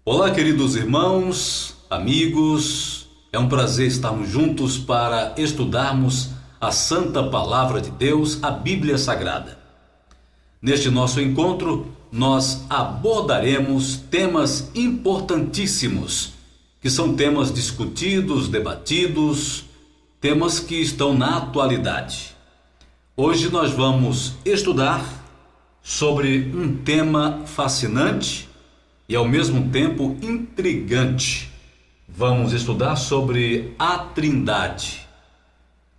Olá, queridos irmãos, amigos, é um prazer estarmos juntos para estudarmos a Santa Palavra de Deus, a Bíblia Sagrada. Neste nosso encontro, nós abordaremos temas importantíssimos, que são temas discutidos, debatidos, temas que estão na atualidade. Hoje nós vamos estudar sobre um tema fascinante e ao mesmo tempo intrigante. Vamos estudar sobre a Trindade.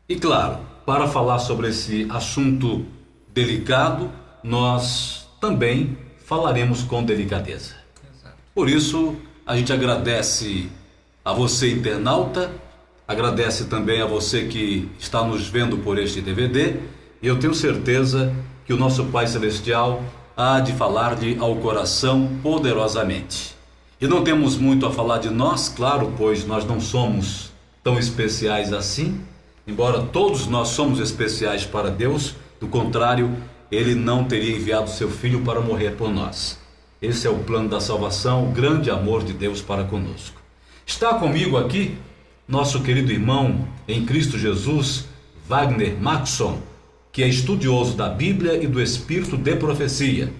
E claro, para falar sobre esse assunto delicado, nós também falaremos com delicadeza. Por isso, a gente agradece a você, internauta, agradece também a você que está nos vendo por este DVD, e eu tenho certeza que o nosso Pai Celestial há de falar-lhe ao coração poderosamente. E não temos muito a falar de nós, claro, pois nós não somos tão especiais assim, embora todos nós somos especiais para Deus. Do contrário, Ele não teria enviado seu Filho para morrer por nós. Esse é o plano da salvação, o grande amor de Deus para conosco. Está comigo aqui nosso querido irmão em Cristo Jesus, Wagner Maxson, que é estudioso da Bíblia e do Espírito de Profecia.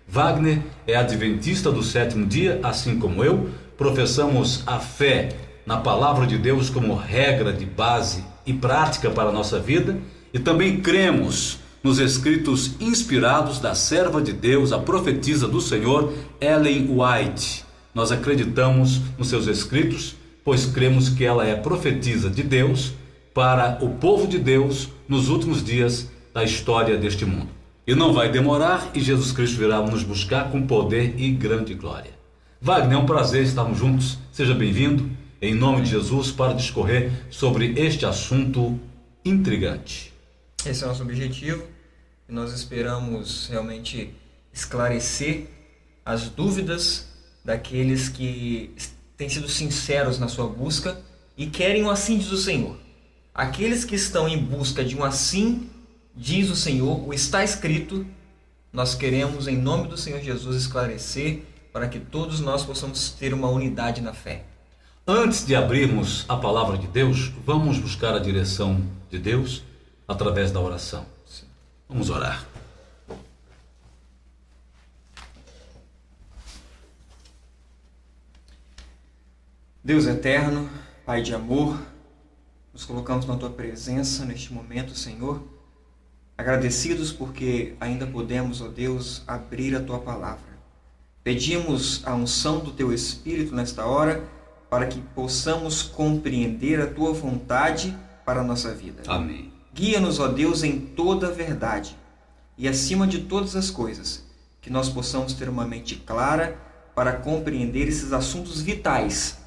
Wagner é adventista do sétimo dia, assim como eu. Professamos a fé na Palavra de Deus como regra de base e prática para a nossa vida, e também cremos nos escritos inspirados da serva de Deus, a profetisa do Senhor, Ellen White. Nós acreditamos nos seus escritos, pois cremos que ela é profetisa de Deus para o povo de Deus nos últimos dias da história deste mundo. E não vai demorar, e Jesus Cristo virá nos buscar com poder e grande glória. Wagner, é um prazer estarmos juntos. Seja bem-vindo, em nome de Jesus, para discorrer sobre este assunto intrigante. Esse é o nosso objetivo, e nós esperamos realmente esclarecer as dúvidas daqueles que têm sido sinceros na sua busca e querem o assim diz o Senhor. Aqueles que estão em busca de um assim diz o Senhor, o está escrito, nós queremos em nome do Senhor Jesus esclarecer para que todos nós possamos ter uma unidade na fé. Antes de abrirmos a palavra de Deus, vamos buscar a direção de Deus através da oração. Vamos orar. Deus eterno, Pai de amor, nos colocamos na Tua presença neste momento, Senhor, agradecidos porque ainda podemos, ó Deus, abrir a Tua palavra. Pedimos a unção do Teu Espírito nesta hora para que possamos compreender a Tua vontade para a nossa vida. Amém. Guia-nos, ó Deus, em toda a verdade e, acima de todas as coisas, que nós possamos ter uma mente clara para compreender esses assuntos vitais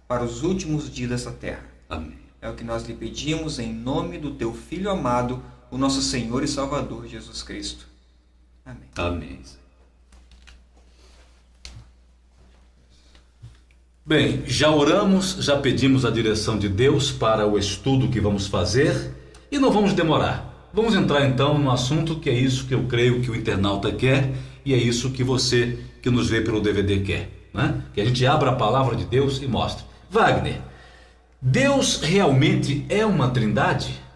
para os últimos dias dessa terra. Amém. É o que nós lhe pedimos em nome do Teu Filho amado, o nosso Senhor e Salvador Jesus Cristo. Amém. Amém. Bem, já oramos, já pedimos a direção de Deus para o estudo que vamos fazer e não vamos demorar. Vamos entrar então no assunto, que é isso que eu creio que o internauta quer e é isso que você que nos vê pelo DVD quer, né? Que a gente abra a palavra de Deus e mostre. Wagner, Deus realmente é uma trindade?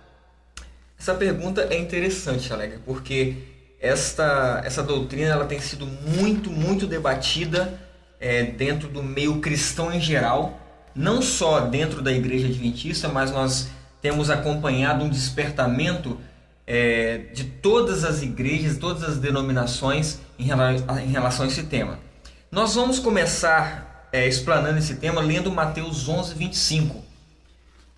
Essa pergunta é interessante, Alegre, porque essa doutrina ela tem sido muito debatida dentro do meio cristão em geral, não só dentro da Igreja Adventista, mas nós temos acompanhado um despertamento de todas as igrejas, todas as denominações em relação a esse tema. Nós vamos começar explanando esse tema lendo Mateus 11, 25.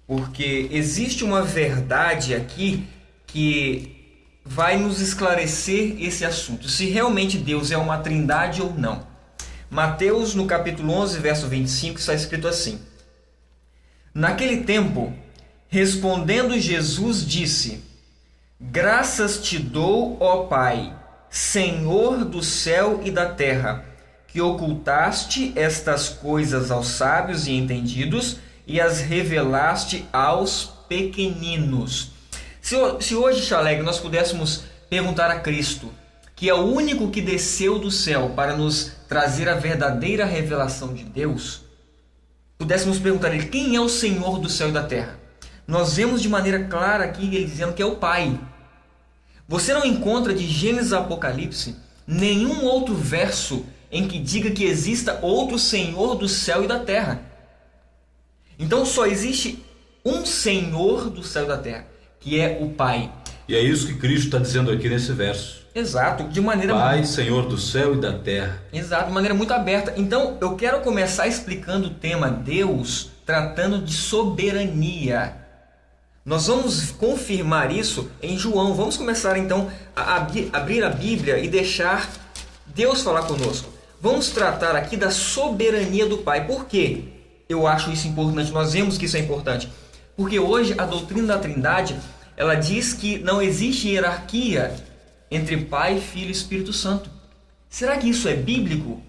Porque existe uma verdade aqui que vai nos esclarecer esse assunto, se realmente Deus é uma trindade ou não. Mateus, no capítulo 11, verso 25, está escrito assim: Naquele tempo, respondendo Jesus, disse: Graças te dou, ó Pai, Senhor do céu e da terra, que ocultaste estas coisas aos sábios e entendidos e as revelaste aos pequeninos. Se hoje, Chaleg, nós pudéssemos perguntar a Cristo, que é o único que desceu do céu para nos trazer a verdadeira revelação de Deus, pudéssemos perguntar a ele: quem é o Senhor do céu e da terra? Nós vemos de maneira clara aqui ele dizendo que é o Pai. Você não encontra de Gênesis a Apocalipse nenhum outro verso em que diga que exista outro Senhor do céu e da terra. Então só existe um Senhor do céu e da terra, que é o Pai. E é isso que Cristo está dizendo aqui nesse verso. Exato, de maneira... Pai, Senhor do céu e da terra. Exato, de maneira muito aberta. Então eu quero começar explicando o tema Deus, tratando de soberania. Nós vamos confirmar isso em João. Vamos começar então a abrir a Bíblia e deixar Deus falar conosco. Vamos tratar aqui da soberania do Pai. Por quê? Eu acho isso importante. Nós vemos que isso é importante. Porque hoje a doutrina da Trindade, ela diz que não existe hierarquia entre Pai, Filho e Espírito Santo. Será que isso é bíblico?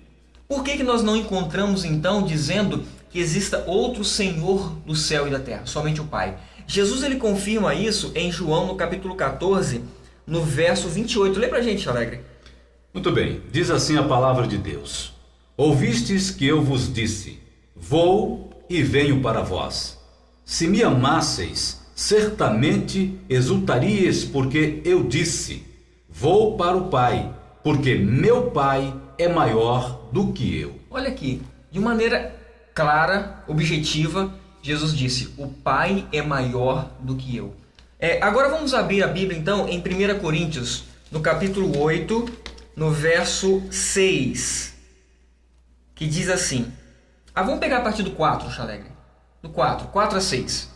Por que nós não encontramos então dizendo que exista outro Senhor do céu e da terra, somente o Pai? Jesus ele confirma isso em João no capítulo 14, no verso 28. Lê pra gente, Alegre. Muito bem, diz assim a palavra de Deus: ouvistes que eu vos disse, vou e venho para vós. Se me amasseis, certamente exultaríeis, porque eu disse, vou para o Pai, porque meu Pai é maior do que eu. Olha aqui, de maneira clara, objetiva, Jesus disse, o Pai é maior do que eu. Agora vamos abrir a Bíblia então em 1 Coríntios, no capítulo 8, no verso 6, que diz assim, vamos pegar a partir do 4, Chalegre, do 4 a 6.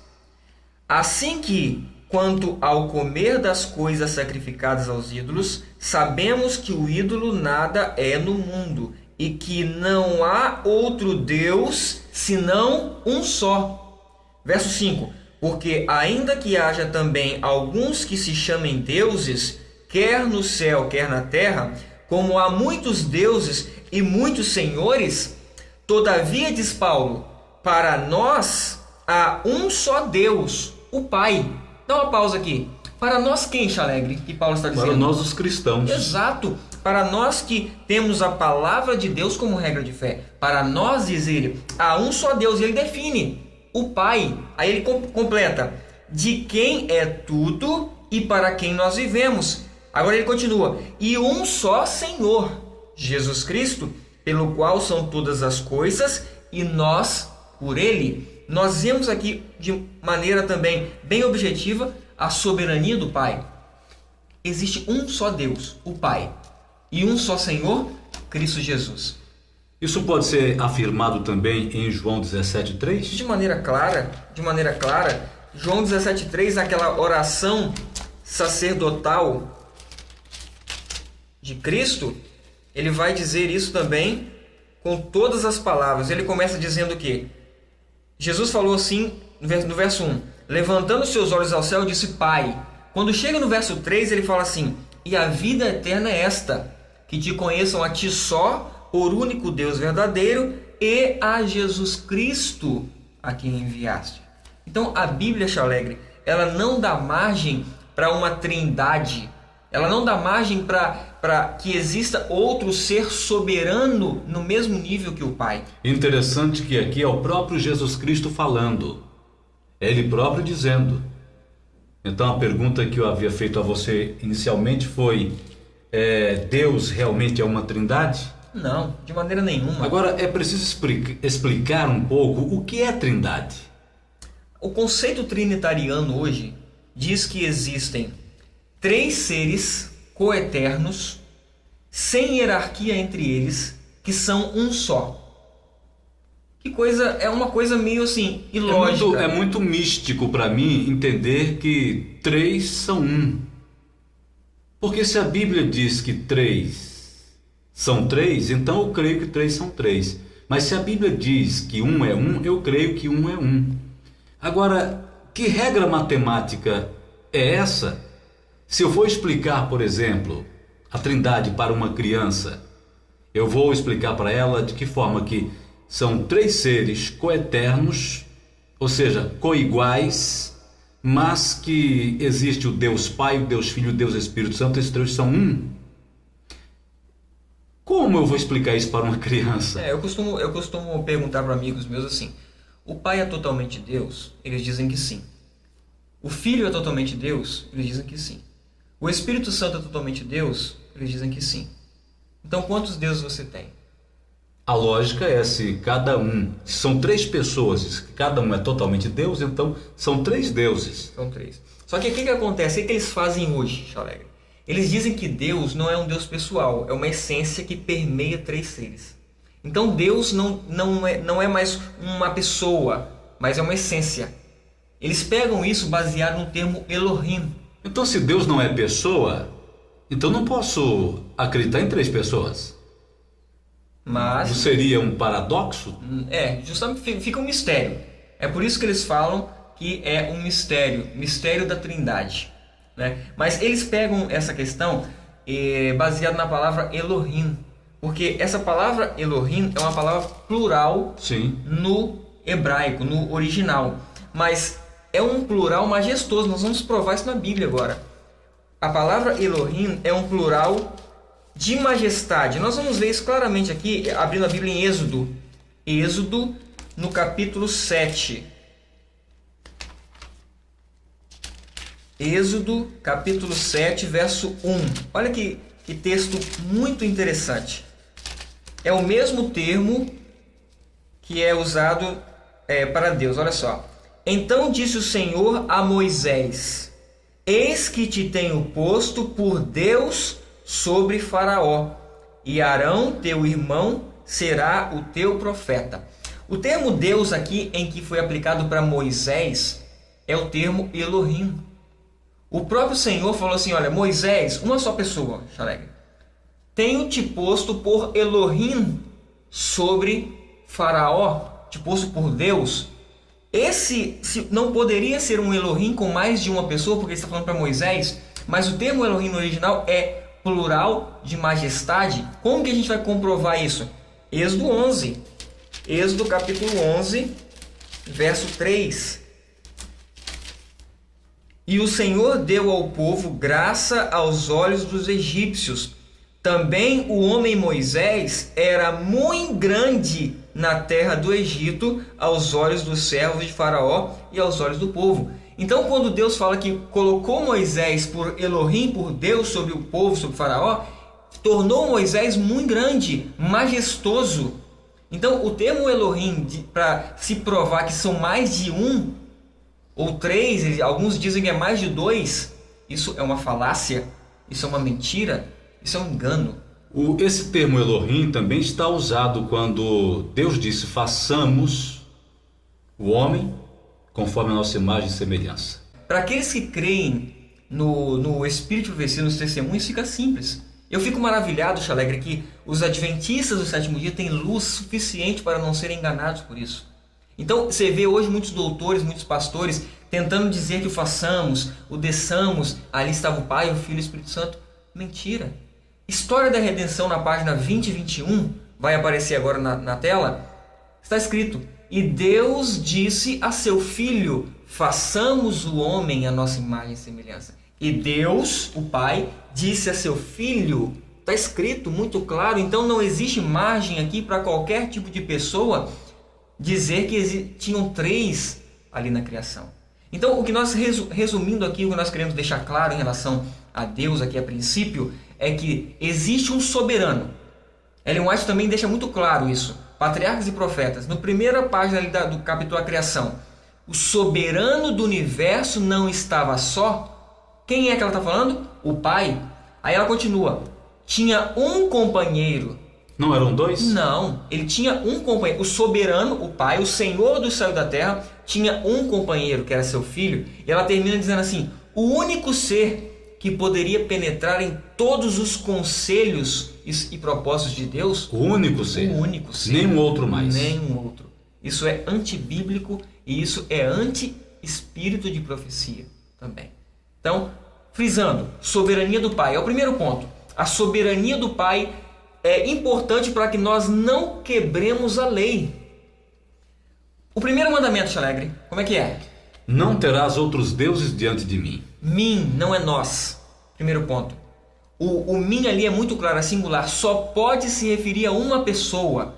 Assim que, quanto ao comer das coisas sacrificadas aos ídolos, sabemos que o ídolo nada é no mundo, e que não há outro Deus senão um só. Verso 5. Porque ainda que haja também alguns que se chamem deuses, quer no céu, quer na terra, como há muitos deuses e muitos senhores, todavia, diz Paulo, para nós há um só Deus, o Pai. Dá uma pausa aqui. Para nós quem, Chalegre, que Paulo está dizendo? Para nós os cristãos. Exato. Para nós que temos a palavra de Deus como regra de fé. Para nós, diz ele, há um só Deus. E ele define o Pai. Aí ele completa. De quem é tudo e para quem nós vivemos. Agora ele continua. E um só Senhor, Jesus Cristo, pelo qual são todas as coisas e nós por ele. Nós vemos aqui de maneira também bem objetiva a soberania do Pai. Existe um só Deus, o Pai, e um só Senhor, Cristo Jesus. Isso pode ser afirmado também em João 17,3? De maneira clara, João 17,3, naquela oração sacerdotal de Cristo, ele vai dizer isso também com todas as palavras. Ele começa dizendo o quê? Jesus falou assim no verso 1, levantando seus olhos ao céu, disse Pai. Quando chega no verso 3, ele fala assim, e a vida eterna é esta, que te conheçam a ti só, por único Deus verdadeiro, e a Jesus Cristo, a quem enviaste. Então a Bíblia, Chalegre, ela não dá margem para uma trindade, ela não dá margem para que exista outro ser soberano no mesmo nível que o Pai. Interessante que aqui é o próprio Jesus Cristo falando. É ele próprio dizendo. Então a pergunta que eu havia feito a você inicialmente foi, Deus realmente é uma trindade? Não, de maneira nenhuma. Agora é preciso explicar um pouco o que é trindade. O conceito trinitariano hoje diz que existem três seres coeternos, sem hierarquia entre eles, que são um só. Que coisa, é uma coisa meio assim, ilógica. É muito místico para mim entender que três são um. Porque se a Bíblia diz que três são três, então eu creio que três são três. Mas se a Bíblia diz que um é um, eu creio que um é um. Agora, que regra matemática é essa? Se eu for explicar, por exemplo, a trindade para uma criança, eu vou explicar para ela de que forma que são três seres coeternos, ou seja, coiguais, mas que existe o Deus Pai, o Deus Filho e o Deus Espírito Santo, esses três são um. Como eu vou explicar isso para uma criança? Eu costumo perguntar para amigos meus assim: o Pai é totalmente Deus? Eles dizem que sim. O Filho é totalmente Deus? Eles dizem que sim. O Espírito Santo é totalmente Deus? Eles dizem que sim. Então, quantos deuses você tem? A lógica é se são 3 pessoas, cada um é totalmente Deus, então são 3 deuses. São 3. Só que o que acontece? O que eles fazem hoje, Alegre? Eles dizem que Deus não é um Deus pessoal, é uma essência que permeia 3 seres. Então Deus não é mais uma pessoa, mas é uma essência. Eles pegam isso baseado no termo Elohim. Então, se Deus não é pessoa, então não posso acreditar em 3 pessoas. Mas Não seria um paradoxo? Justamente fica um mistério. É por isso que eles falam que é um mistério da Trindade, né? Mas eles pegam essa questão baseado na palavra Elohim, porque essa palavra Elohim é uma palavra plural. Sim. No hebraico, no original, mas é um plural majestoso. Nós vamos provar isso na Bíblia agora. A palavra Elohim é um plural de majestade. Nós vamos ver isso claramente aqui, abrindo a Bíblia em Êxodo. Êxodo, no capítulo 7. Êxodo, capítulo 7, verso 1. Olha que texto muito interessante. É o mesmo termo que é usado para Deus. Olha só. Então disse o Senhor a Moisés: eis que te tenho posto por Deus sobre Faraó, e Arão, teu irmão, será o teu profeta. O termo Deus aqui em que foi aplicado para Moisés é o termo Elohim. O próprio Senhor falou assim: olha, Moisés, uma só pessoa, Alegre, tenho te posto por Elohim sobre Faraó, te posto por Deus. Esse não poderia ser um Elohim com mais de uma pessoa, porque ele está falando para Moisés, mas o termo Elohim no original é plural de majestade. Como que a gente vai comprovar isso? Êxodo 11. Êxodo capítulo 11, verso 3. E o Senhor deu ao povo graça aos olhos dos egípcios. Também o homem Moisés era muito grande na terra do Egito, aos olhos dos servos de Faraó e aos olhos do povo. Então, quando Deus fala que colocou Moisés por Elohim, por Deus, sobre o povo, sobre o Faraó, tornou Moisés muito grande, majestoso. Então, o termo Elohim, para se provar que são mais de um ou 3, alguns dizem que é mais de 2, isso é uma falácia, isso é uma mentira, isso é um engano. Esse termo Elohim também está usado quando Deus disse: façamos o homem conforme a nossa imagem e semelhança. Para aqueles que creem no Espírito de profecia, nos testemunhos, fica simples. Eu fico maravilhado, Alegre, que os adventistas do sétimo dia têm luz suficiente para não serem enganados por isso. Então você vê hoje muitos doutores, muitos pastores tentando dizer que o façamos, o desçamos, ali estava o Pai, o Filho e o Espírito Santo. Mentira. História da Redenção, na página 20 e 21, vai aparecer agora na tela, está escrito: e Deus disse a seu Filho: façamos o homem à nossa imagem e semelhança. E Deus, o Pai, disse a seu Filho. Está escrito muito claro. Então não existe margem aqui para qualquer tipo de pessoa dizer que tinham 3 ali na criação. Então o que nós, resumindo aqui, o que nós queremos deixar claro em relação a Deus aqui a princípio, é que existe um soberano. Ellen White também deixa muito claro isso. Patriarcas e Profetas, na primeira página ali do capítulo A Criação. O soberano do universo não estava só. Quem é que ela está falando? O Pai. Aí ela continua: tinha um companheiro. Não eram 2? Não, ele tinha um companheiro. O soberano, o Pai, o Senhor do céu e da terra, tinha um companheiro, que era seu Filho. E ela termina dizendo assim: o único ser que poderia penetrar em todos os conselhos e propósitos de Deus. O único ser. O único ser. Nenhum outro mais. Nenhum outro. Isso é antibíblico e isso é anti-espírito de profecia também. Então, frisando, soberania do Pai. É o primeiro ponto. A soberania do Pai é importante para que nós não quebremos a lei. O primeiro mandamento, Alegre, como é que é? Não terás outros deuses diante de mim. Mim, não é nós. Primeiro ponto. O mim ali é muito claro, é singular, só pode se referir a uma pessoa,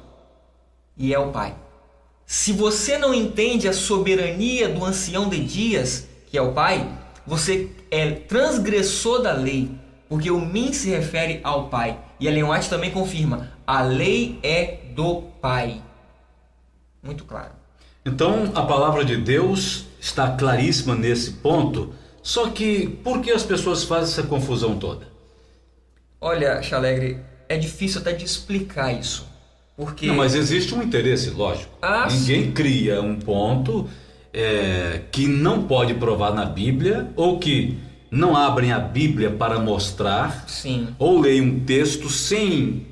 e é o Pai. Se você não entende a soberania do ancião de dias, que é o Pai, você é transgressor da lei, porque o mim se refere ao Pai. E a Ellen White também confirma, a lei é do Pai. Muito claro. Então, a palavra de Deus está claríssima nesse ponto, só que por que as pessoas fazem essa confusão toda? Olha, Chalegre, é difícil até de explicar isso, porque... Não, mas existe um interesse, lógico. Ninguém cria um ponto que não pode provar na Bíblia, ou que não abrem a Bíblia para mostrar, sim, ou leem um texto sem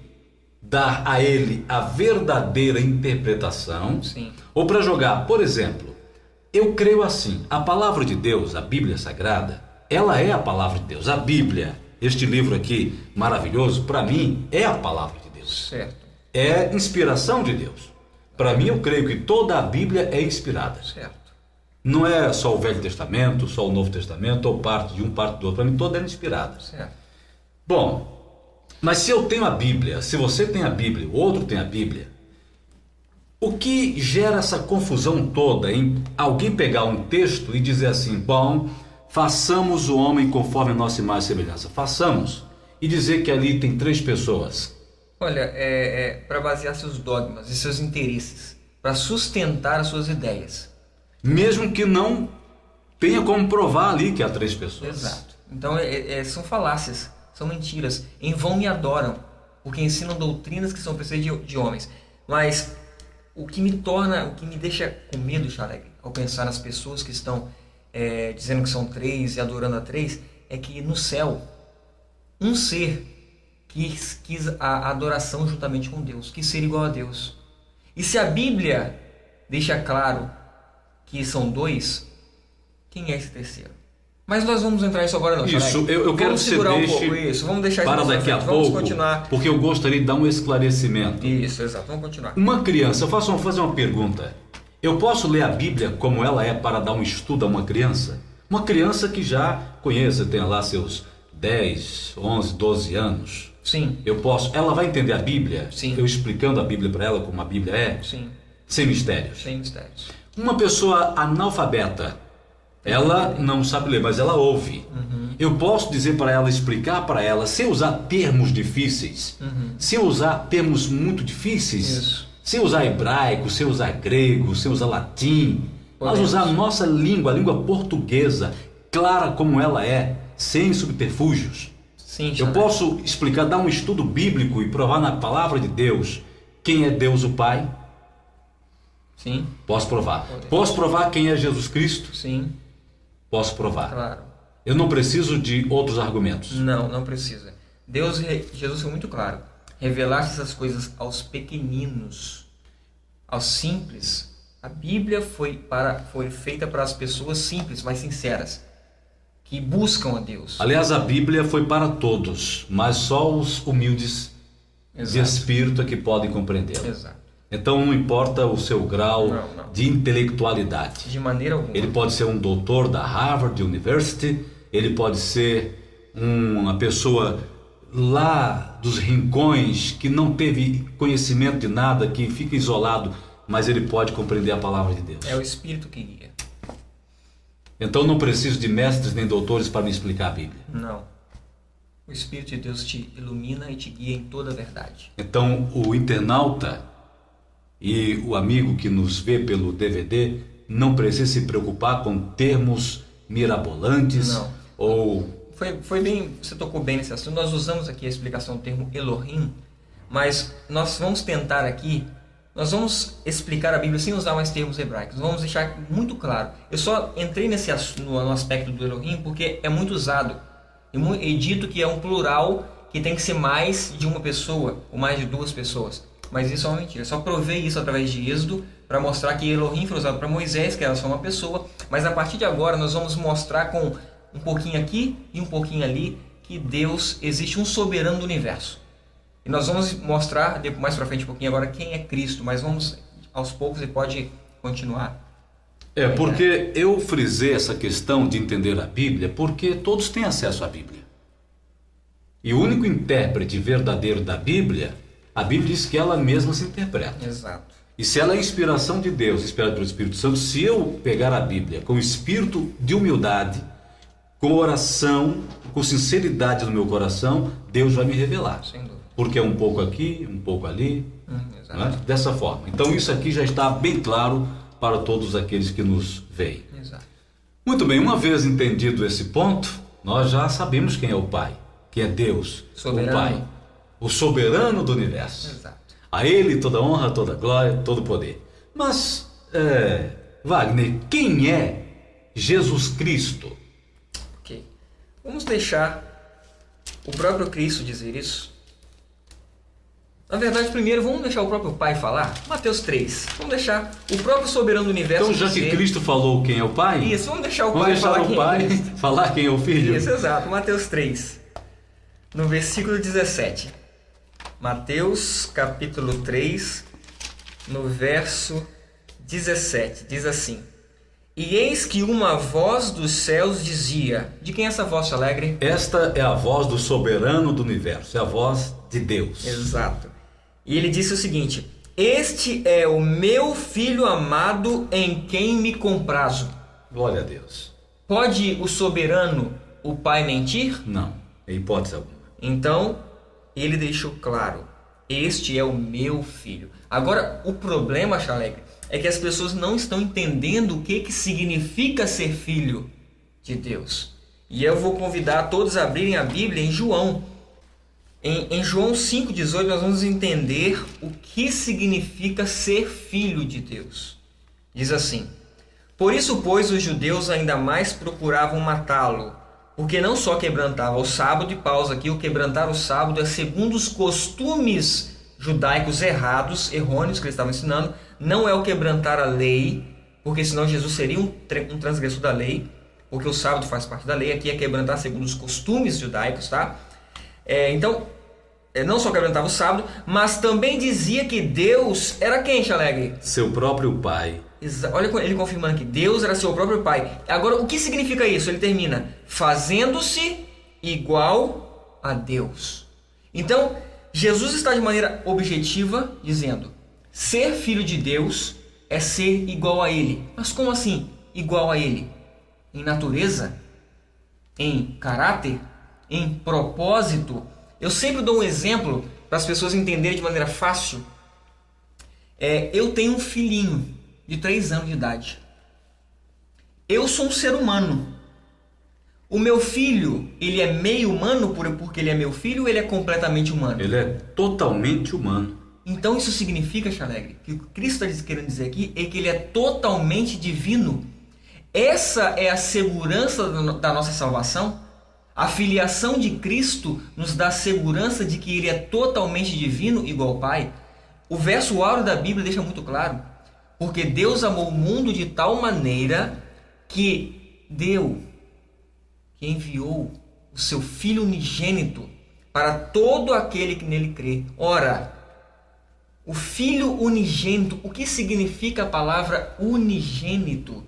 dar a ele a verdadeira interpretação, sim, ou para jogar. Por exemplo, eu creio assim, a palavra de Deus, a Bíblia Sagrada, ela é a palavra de Deus. A Bíblia, este livro aqui maravilhoso, para mim é a palavra de Deus. certo. É inspiração de Deus. Para mim, eu creio que toda a Bíblia é inspirada. Certo. Não é só o Velho Testamento, só o Novo Testamento, ou parte de um, parte do outro. Para mim, toda é inspirada. Certo. Bom, mas se eu tenho a Bíblia, se você tem a Bíblia, o outro tem a Bíblia, o que gera essa confusão toda em alguém pegar um texto e dizer assim, bom, façamos o homem conforme a nossa imagem e semelhança. Façamos. E dizer que ali tem 3 pessoas. Olha, para basear seus dogmas e seus interesses, para sustentar as suas ideias. Mesmo que não tenha como provar ali que há 3 pessoas. Exato. Então são falácias, são mentiras. Em vão me adoram, porque ensinam doutrinas que são preceitos de homens. Mas o que me deixa com medo, Chalegre, ao pensar nas pessoas que estão dizendo que são 3 e adorando a 3, é que no céu, um ser quis a adoração juntamente com Deus, quis ser igual a Deus. E se a Bíblia deixa claro que são 2, quem é esse terceiro? Mas nós vamos entrar nisso agora não, Isso, eu quero que você deixe vamos deixar para isso daqui a vamos pouco, continuar. Porque eu gostaria de dar um esclarecimento. Isso, exato, vamos continuar. Uma criança, eu vou fazer uma pergunta. Eu posso ler a Bíblia como ela é para dar um estudo a uma criança? Uma criança que já conheça, tenha lá seus 10, 11, 12 anos. Sim. Ela vai entender a Bíblia? Sim. Eu explicando a Bíblia para ela como a Bíblia é? Sim. Sem mistérios? Sem mistérios. Uma pessoa analfabeta, ela não sabe ler, mas ela ouve. Uhum. Eu posso dizer para ela, explicar para ela, sem usar termos difíceis, sem usar termos muito difíceis, Isso. sem usar hebraico, sem usar grego, sem usar latim, mas usar a nossa língua, a língua portuguesa, clara como ela é, sem subterfúgios. Sim, eu posso explicar, dar um estudo bíblico e provar na palavra de Deus quem é Deus o Pai? Sim. Posso provar. Posso provar quem é Jesus Cristo? Sim. Posso provar. Claro. Eu não preciso de outros argumentos. Não precisa. Jesus foi muito claro. Revelar essas coisas aos pequeninos, aos simples. A Bíblia foi feita para as pessoas simples, mas sinceras, que buscam a Deus. Aliás, a Bíblia foi para todos, mas só os humildes de espírito é que podem compreendê-la. Exato. Então não importa o seu grau de intelectualidade. De maneira alguma. Ele pode ser um doutor da Harvard University, ele pode ser uma pessoa lá dos rincões que não teve conhecimento de nada, que fica isolado, mas ele pode compreender a palavra de Deus. É o Espírito que guia. Então não preciso de mestres nem doutores para me explicar a Bíblia. Não. O Espírito de Deus te ilumina e te guia em toda a verdade. Então o internauta e o amigo que nos vê pelo DVD não precisa se preocupar com termos mirabolantes. Não. Ou... Foi bem, você tocou bem nesse assunto. Nós usamos aqui a explicação do termo Elohim, mas nós vamos tentar aqui, nós vamos explicar a Bíblia sem usar mais termos hebraicos. Vamos deixar muito claro. Eu só entrei no aspecto do Elohim porque é muito usado e dito que é um plural que tem que ser mais de uma pessoa ou mais de 2 pessoas. Mas isso é uma mentira. Só provei isso através de Êxodo para mostrar que Elohim foi usado para Moisés, que era só uma pessoa. Mas a partir de agora nós vamos mostrar com um pouquinho aqui e um pouquinho ali que Deus existe um soberano do universo. E nós vamos mostrar mais para frente um pouquinho agora quem é Cristo, mas vamos aos poucos e pode continuar. Porque eu frisei essa questão de entender a Bíblia porque todos têm acesso à Bíblia. E o único intérprete verdadeiro da Bíblia, a Bíblia diz que ela mesma se interpreta. Exato. E se ela é inspiração de Deus, inspirada pelo Espírito Santo, se eu pegar a Bíblia com espírito de humildade, com oração, com sinceridade no meu coração, Deus vai me revelar. Sem dúvida. Porque é um pouco aqui, um pouco ali, Exato. não é? Dessa forma. Então isso aqui já está bem claro para todos aqueles que nos veem. Exato. Muito bem, uma vez entendido esse ponto, nós já sabemos quem é o Pai, que é Deus, Soberano. o Pai, o soberano do universo. Exato. A Ele toda honra, toda glória, todo poder. Mas, Wagner, quem é Jesus Cristo? Ok. Vamos deixar o próprio Cristo dizer isso. Na verdade, primeiro vamos deixar o próprio Pai falar. Mateus 3. Vamos deixar o próprio soberano do universo Então, já dizer... que Cristo falou quem é o Pai, Isso, vamos deixar o vamos Pai deixar falar o quem Pai é Cristo. falar quem é o Filho. Isso, exato. Mateus 3, no versículo 17. Mateus, capítulo 3, no verso 17. Diz assim: E eis que uma voz dos céus dizia... De quem é essa voz, Alegre? Esta é a voz do soberano do universo, é a voz de Deus. Exato. E ele disse o seguinte: Este é o meu filho amado em quem me comprazo. Glória a Deus. Pode o soberano, o Pai, mentir? Não, em hipótese alguma. Então, ele deixou claro: Este é o meu filho. Agora, o problema, Chalegre, é que as pessoas não estão entendendo o que significa ser filho de Deus. E eu vou convidar todos a abrirem a Bíblia em João. Em João 5,18 nós vamos entender o que significa ser filho de Deus. Diz assim: Por isso, pois, os judeus ainda mais procuravam matá-lo, porque não só quebrantava o sábado, e pausa aqui, o quebrantar o sábado é segundo os costumes judaicos errôneos que eles estavam ensinando, não é o quebrantar a lei, porque senão Jesus seria um transgressor da lei, porque o sábado faz parte da lei, aqui é quebrantar segundo os costumes judaicos, tá? Então, não só quebrantava o sábado, mas também dizia que Deus era quem, Chalegre? Seu próprio Pai. Olha ele confirmando aqui, Deus era seu próprio Pai. Agora, o que significa isso? Ele termina, fazendo-se igual a Deus. Então, Jesus está de maneira objetiva dizendo, ser filho de Deus é ser igual a Ele. Mas como assim igual a Ele? Em natureza? Em caráter? Em propósito? Eu sempre dou um exemplo para as pessoas entenderem de maneira fácil. Eu tenho um filhinho de 3 anos de idade. Eu sou um ser humano. O meu filho, ele é meio humano porque ele é meu filho, ou ele é completamente humano? Ele é totalmente humano. Então isso significa, Chalegre, que o que Cristo está querendo dizer aqui é que ele é totalmente divino. Essa é a segurança da nossa salvação. A filiação de Cristo nos dá segurança de que ele é totalmente divino, igual ao Pai. O verso áureo da Bíblia deixa muito claro. Porque Deus amou o mundo de tal maneira que deu, que enviou o seu Filho unigênito para todo aquele que nele crê. Ora, o Filho unigênito, o que significa a palavra unigênito?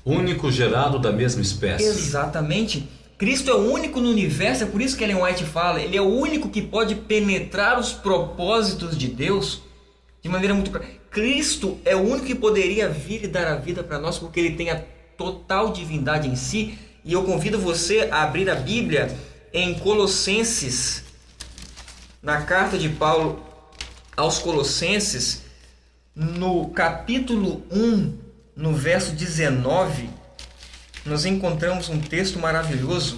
Único gerado da mesma espécie. Exatamente. Cristo é o único no universo, é por isso que Ellen White fala, ele é o único que pode penetrar os propósitos de Deus de maneira muito clara. Cristo é o único que poderia vir e dar a vida para nós, porque ele tem a total divindade em si. E eu convido você a abrir a Bíblia em Colossenses, na carta de Paulo aos Colossenses, no capítulo 1, no verso 19, nós encontramos um texto maravilhoso.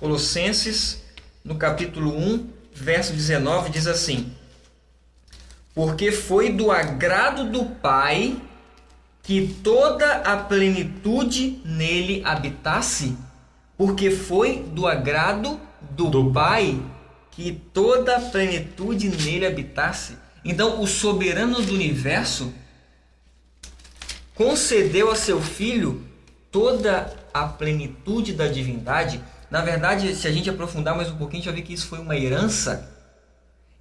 Colossenses, no capítulo 1, verso 19, diz assim: Porque foi do agrado do Pai que toda a plenitude nele habitasse. Porque foi do agrado do Pai que toda a plenitude nele habitasse. Então, o soberano do universo concedeu a seu Filho toda a plenitude da divindade. Na verdade, se a gente aprofundar mais um pouquinho, a gente vai ver que isso foi uma herança.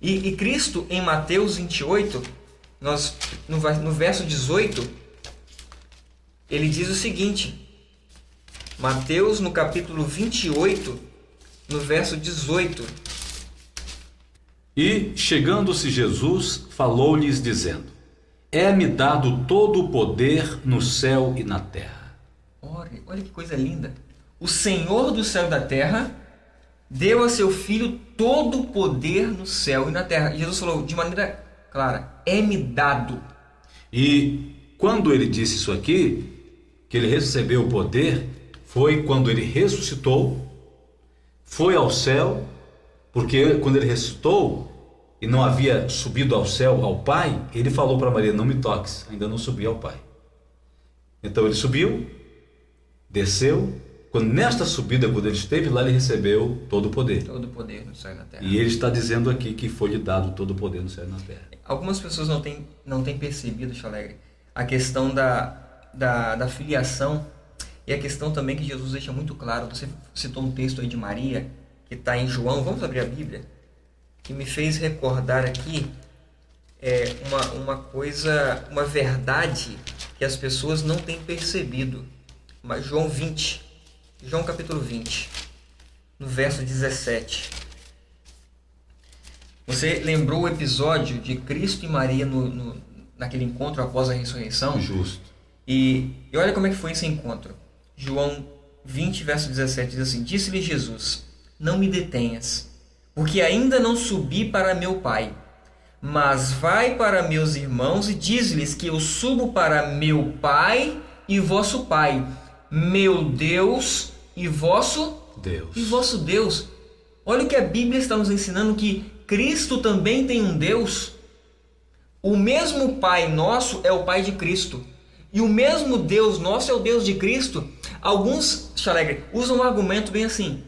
E Cristo, em Mateus 28, no verso 18, ele diz o seguinte. Mateus, no capítulo 28, no verso 18, E, chegando-se Jesus, falou-lhes, dizendo: É-me dado todo o poder no céu e na terra. Olha que coisa linda. O Senhor do céu e da terra deu a seu Filho todo o poder no céu e na terra. E Jesus falou de maneira clara: é-me dado. E quando ele disse isso aqui, que ele recebeu o poder, foi quando ele ressuscitou, foi ao céu, porque quando ele ressuscitou e não havia subido ao céu, ao Pai, ele falou para Maria: não me toques, ainda não subi ao Pai. Então ele subiu, desceu. Nesta subida, quando ele esteve lá, ele recebeu todo o poder. Todo o poder no céu e na terra. E ele está dizendo aqui que foi lhe dado todo o poder no céu e na terra. Algumas pessoas não têm percebido, Chalegre, a questão da filiação e a questão também que Jesus deixa muito claro. Você citou um texto aí de Maria, que está em João. Vamos abrir a Bíblia? Que me fez recordar aqui uma coisa, uma verdade que as pessoas não têm percebido. Mas João capítulo 20, no verso 17. Você lembrou o episódio de Cristo e Maria naquele encontro após a ressurreição? Justo. E olha como é que foi esse encontro. João 20, verso 17 diz assim: Disse-lhe Jesus: Não me detenhas, porque ainda não subi para meu Pai, mas vai para meus irmãos e diz-lhes que eu subo para meu Pai e vosso Pai, meu Deus e vosso Deus. Olha o que a Bíblia está nos ensinando, que Cristo também tem um Deus. O mesmo Pai nosso é o Pai de Cristo. E o mesmo Deus nosso é o Deus de Cristo. Alguns, Chalegre, usam um argumento bem assim: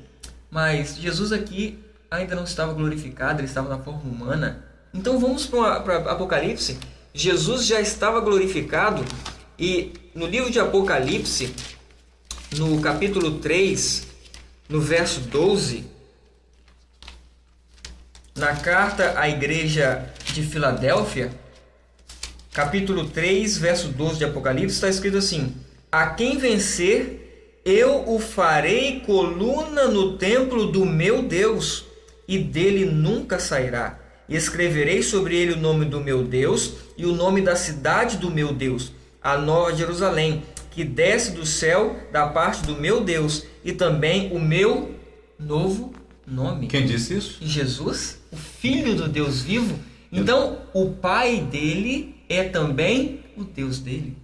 mas Jesus aqui ainda não estava glorificado, ele estava na forma humana. Então vamos para Apocalipse. Jesus já estava glorificado. E no livro de Apocalipse, no capítulo 3, no verso 12, na carta à igreja de Filadélfia, capítulo 3, verso 12 de Apocalipse, está escrito assim: A quem vencer, eu o farei coluna no templo do meu Deus, e dele nunca sairá. E escreverei sobre ele o nome do meu Deus e o nome da cidade do meu Deus, a Nova Jerusalém, que desce do céu da parte do meu Deus, e também o meu novo nome. Quem disse isso? Jesus, o Filho do Deus vivo. Então, o Pai dele é também o Deus dele.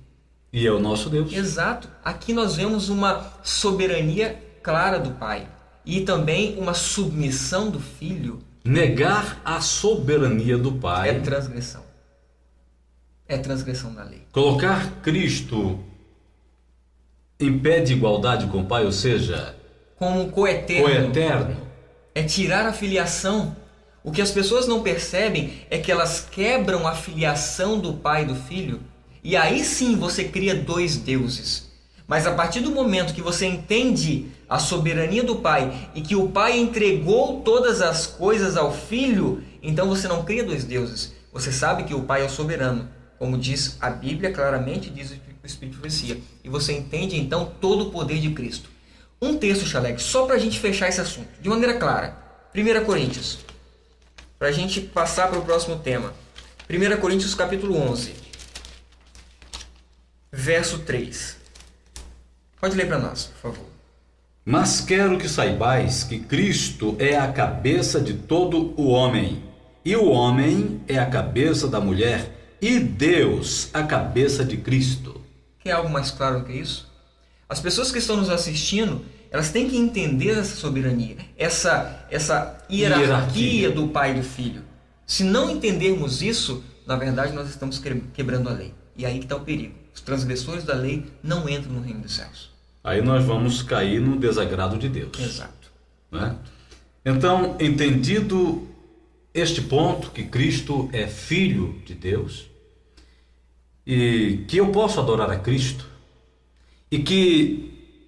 E é o nosso Deus. Exato. Aqui nós vemos uma soberania clara do Pai e também uma submissão do Filho. Negar a soberania do Pai é transgressão. É transgressão da lei. Colocar Cristo em pé de igualdade com o Pai, ou seja, como coeterno. Coeterno. É tirar a filiação. O que as pessoas não percebem é que elas quebram a filiação do Pai e do Filho, e aí sim você cria dois deuses. Mas a partir do momento que você entende a soberania do Pai e que o Pai entregou todas as coisas ao Filho, então você não cria dois deuses. Você sabe que o Pai é o soberano, como diz a Bíblia claramente, diz o Espírito de Profecia. E você entende então todo o poder de Cristo. Um texto, Chaleg, só para a gente fechar esse assunto, de maneira clara. 1 Coríntios, para a gente passar para o próximo tema. 1 Coríntios capítulo 11, verso 3. Pode ler para nós, por favor. Mas quero que saibais que Cristo é a cabeça de todo o homem, e o homem é a cabeça da mulher, e Deus a cabeça de Cristo. Quer algo mais claro do que isso? As pessoas que estão nos assistindo, elas têm que entender essa soberania, essa hierarquia do Pai e do Filho. Se não entendermos isso, na verdade nós estamos quebrando a lei. E aí que está o perigo. Os transgressores da lei não entram no reino dos céus. Aí nós vamos cair no desagrado de Deus. Exato. Né? Então, entendido este ponto, que Cristo é Filho de Deus, e que eu posso adorar a Cristo, e que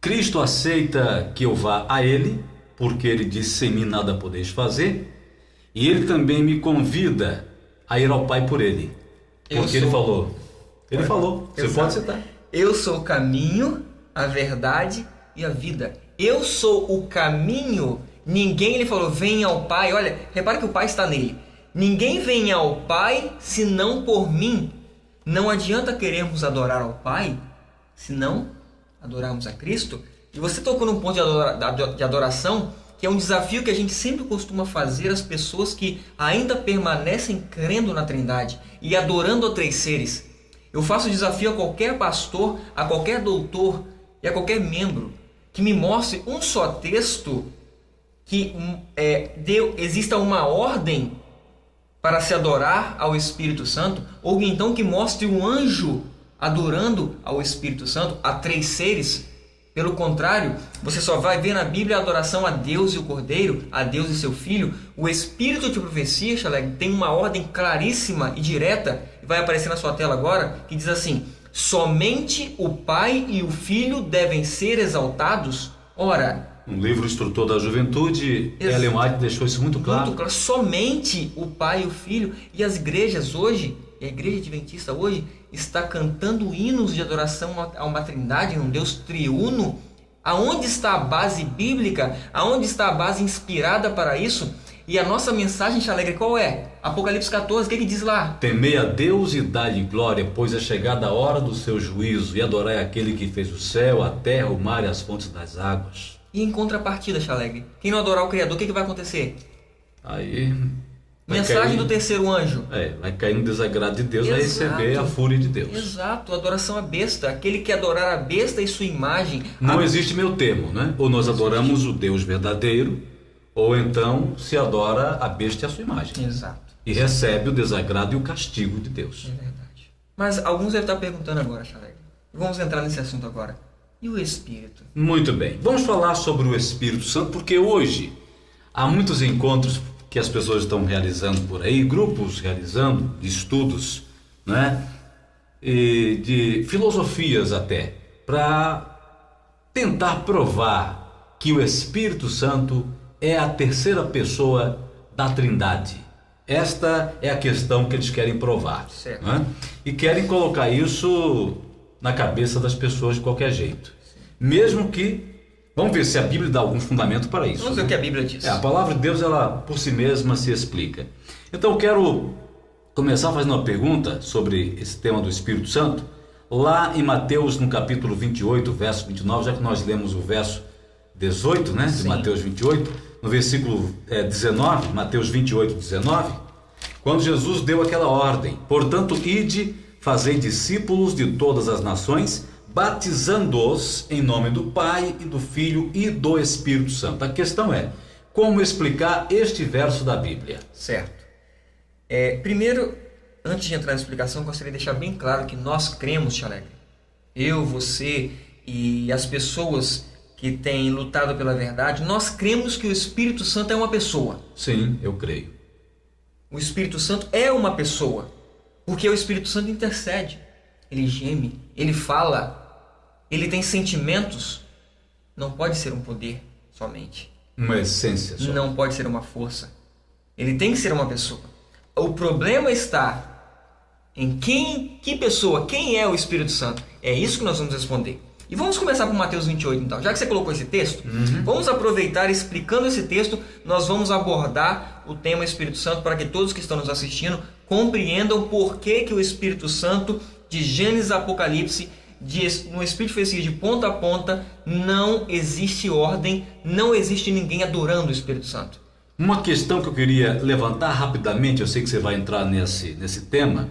Cristo aceita que eu vá a Ele, porque Ele disse: sem mim nada podeis fazer, e Ele também me convida a ir ao Pai por Ele, porque Ele falou. Ele falou, você pode citar. Eu sou o caminho, a verdade e a vida. Eu sou o caminho Ninguém, ele falou, vem ao Pai. Olha, repara que o Pai está nele. Ninguém vem ao Pai senão por mim. Não adianta querermos adorar ao Pai se não adorarmos a Cristo. E você tocou num ponto de adoração, que é um desafio que a gente sempre costuma fazer às pessoas que ainda permanecem crendo na Trindade e adorando a três seres. Eu faço o desafio a qualquer pastor, a qualquer doutor e a qualquer membro que me mostre um só texto que exista uma ordem para se adorar ao Espírito Santo, ou então que mostre um anjo adorando ao Espírito Santo, a três seres. Pelo contrário, você só vai ver na Bíblia a adoração a Deus e o Cordeiro, a Deus e seu Filho. O Espírito de profecia, Chaleg, tem uma ordem claríssima e direta, e vai aparecer na sua tela agora, que diz assim: somente o Pai e o Filho devem ser exaltados. Ora, um livro Instrutor da Juventude, Ellen White deixou isso muito claro. Muito claro. Somente o Pai e o Filho. E as igrejas hoje, a igreja adventista hoje, está cantando hinos de adoração a uma trindade, um Deus triuno. Aonde está a base bíblica? Aonde está a base inspirada para isso? E a nossa mensagem, Alegre, qual é? Apocalipse 14, o que diz lá? Temei a Deus e dai-lhe glória, pois é chegada a hora do seu juízo, e adorai aquele que fez o céu, a terra, o mar e as fontes das águas. E em contrapartida, Alegre, quem não adorar o Criador, o que vai acontecer? Aí... mensagem do terceiro anjo. Vai cair no desagrado de Deus, Exato. Vai receber a fúria de Deus. Exato, adoração à besta. Aquele que adorar a besta e sua imagem. Não existe meio termo, né? Ou nós adoramos o Deus verdadeiro, ou então se adora a besta e a sua imagem. Exato. E recebe o desagrado e o castigo de Deus. É verdade. Mas alguns devem estar perguntando agora, Chaleg. Vamos entrar nesse assunto agora. E o Espírito? Muito bem. Vamos falar sobre o Espírito Santo, porque hoje há muitos encontros que as pessoas estão realizando por aí, grupos realizando, de estudos, né? E de filosofias até, para tentar provar que o Espírito Santo é a terceira pessoa da Trindade. Esta é a questão que eles querem provar. Certo. Né? E querem colocar isso na cabeça das pessoas de qualquer jeito. Mesmo que... Vamos ver se a Bíblia dá algum fundamento para isso. Vamos ver o que a Bíblia diz. A palavra de Deus, ela por si mesma se explica. Então eu quero começar fazendo uma pergunta sobre esse tema do Espírito Santo. Lá em Mateus, no capítulo 28, verso 29, já que nós lemos o verso 18, né, de Mateus 28, no versículo 19, Mateus 28, 19, quando Jesus deu aquela ordem: portanto, ide, fazei discípulos de todas as nações, batizando-os em nome do Pai e do Filho e do Espírito Santo. A questão é, como explicar este verso da Bíblia? Certo. Primeiro, antes de entrar na explicação, gostaria de deixar bem claro que nós cremos, Tia Alegre, eu, você e as pessoas que têm lutado pela verdade, nós cremos que o Espírito Santo é uma pessoa. Sim, eu creio. O Espírito Santo é uma pessoa, porque o Espírito Santo intercede, ele geme, ele fala, ele tem sentimentos. Não pode ser um poder somente. Uma essência só. Não pode ser uma força. Ele tem que ser uma pessoa. O problema está em que pessoa, quem é o Espírito Santo? É isso que nós vamos responder. E vamos começar com Mateus 28 então. Já que você colocou esse texto, vamos aproveitar explicando esse texto, nós vamos abordar o tema Espírito Santo para que todos que estão nos assistindo compreendam por que o Espírito Santo, de Gênesis a Apocalipse, no Espírito Profecia de ponta a ponta, não existe ordem, não existe ninguém adorando o Espírito Santo. Uma questão que eu queria levantar rapidamente, eu sei que você vai entrar nesse tema,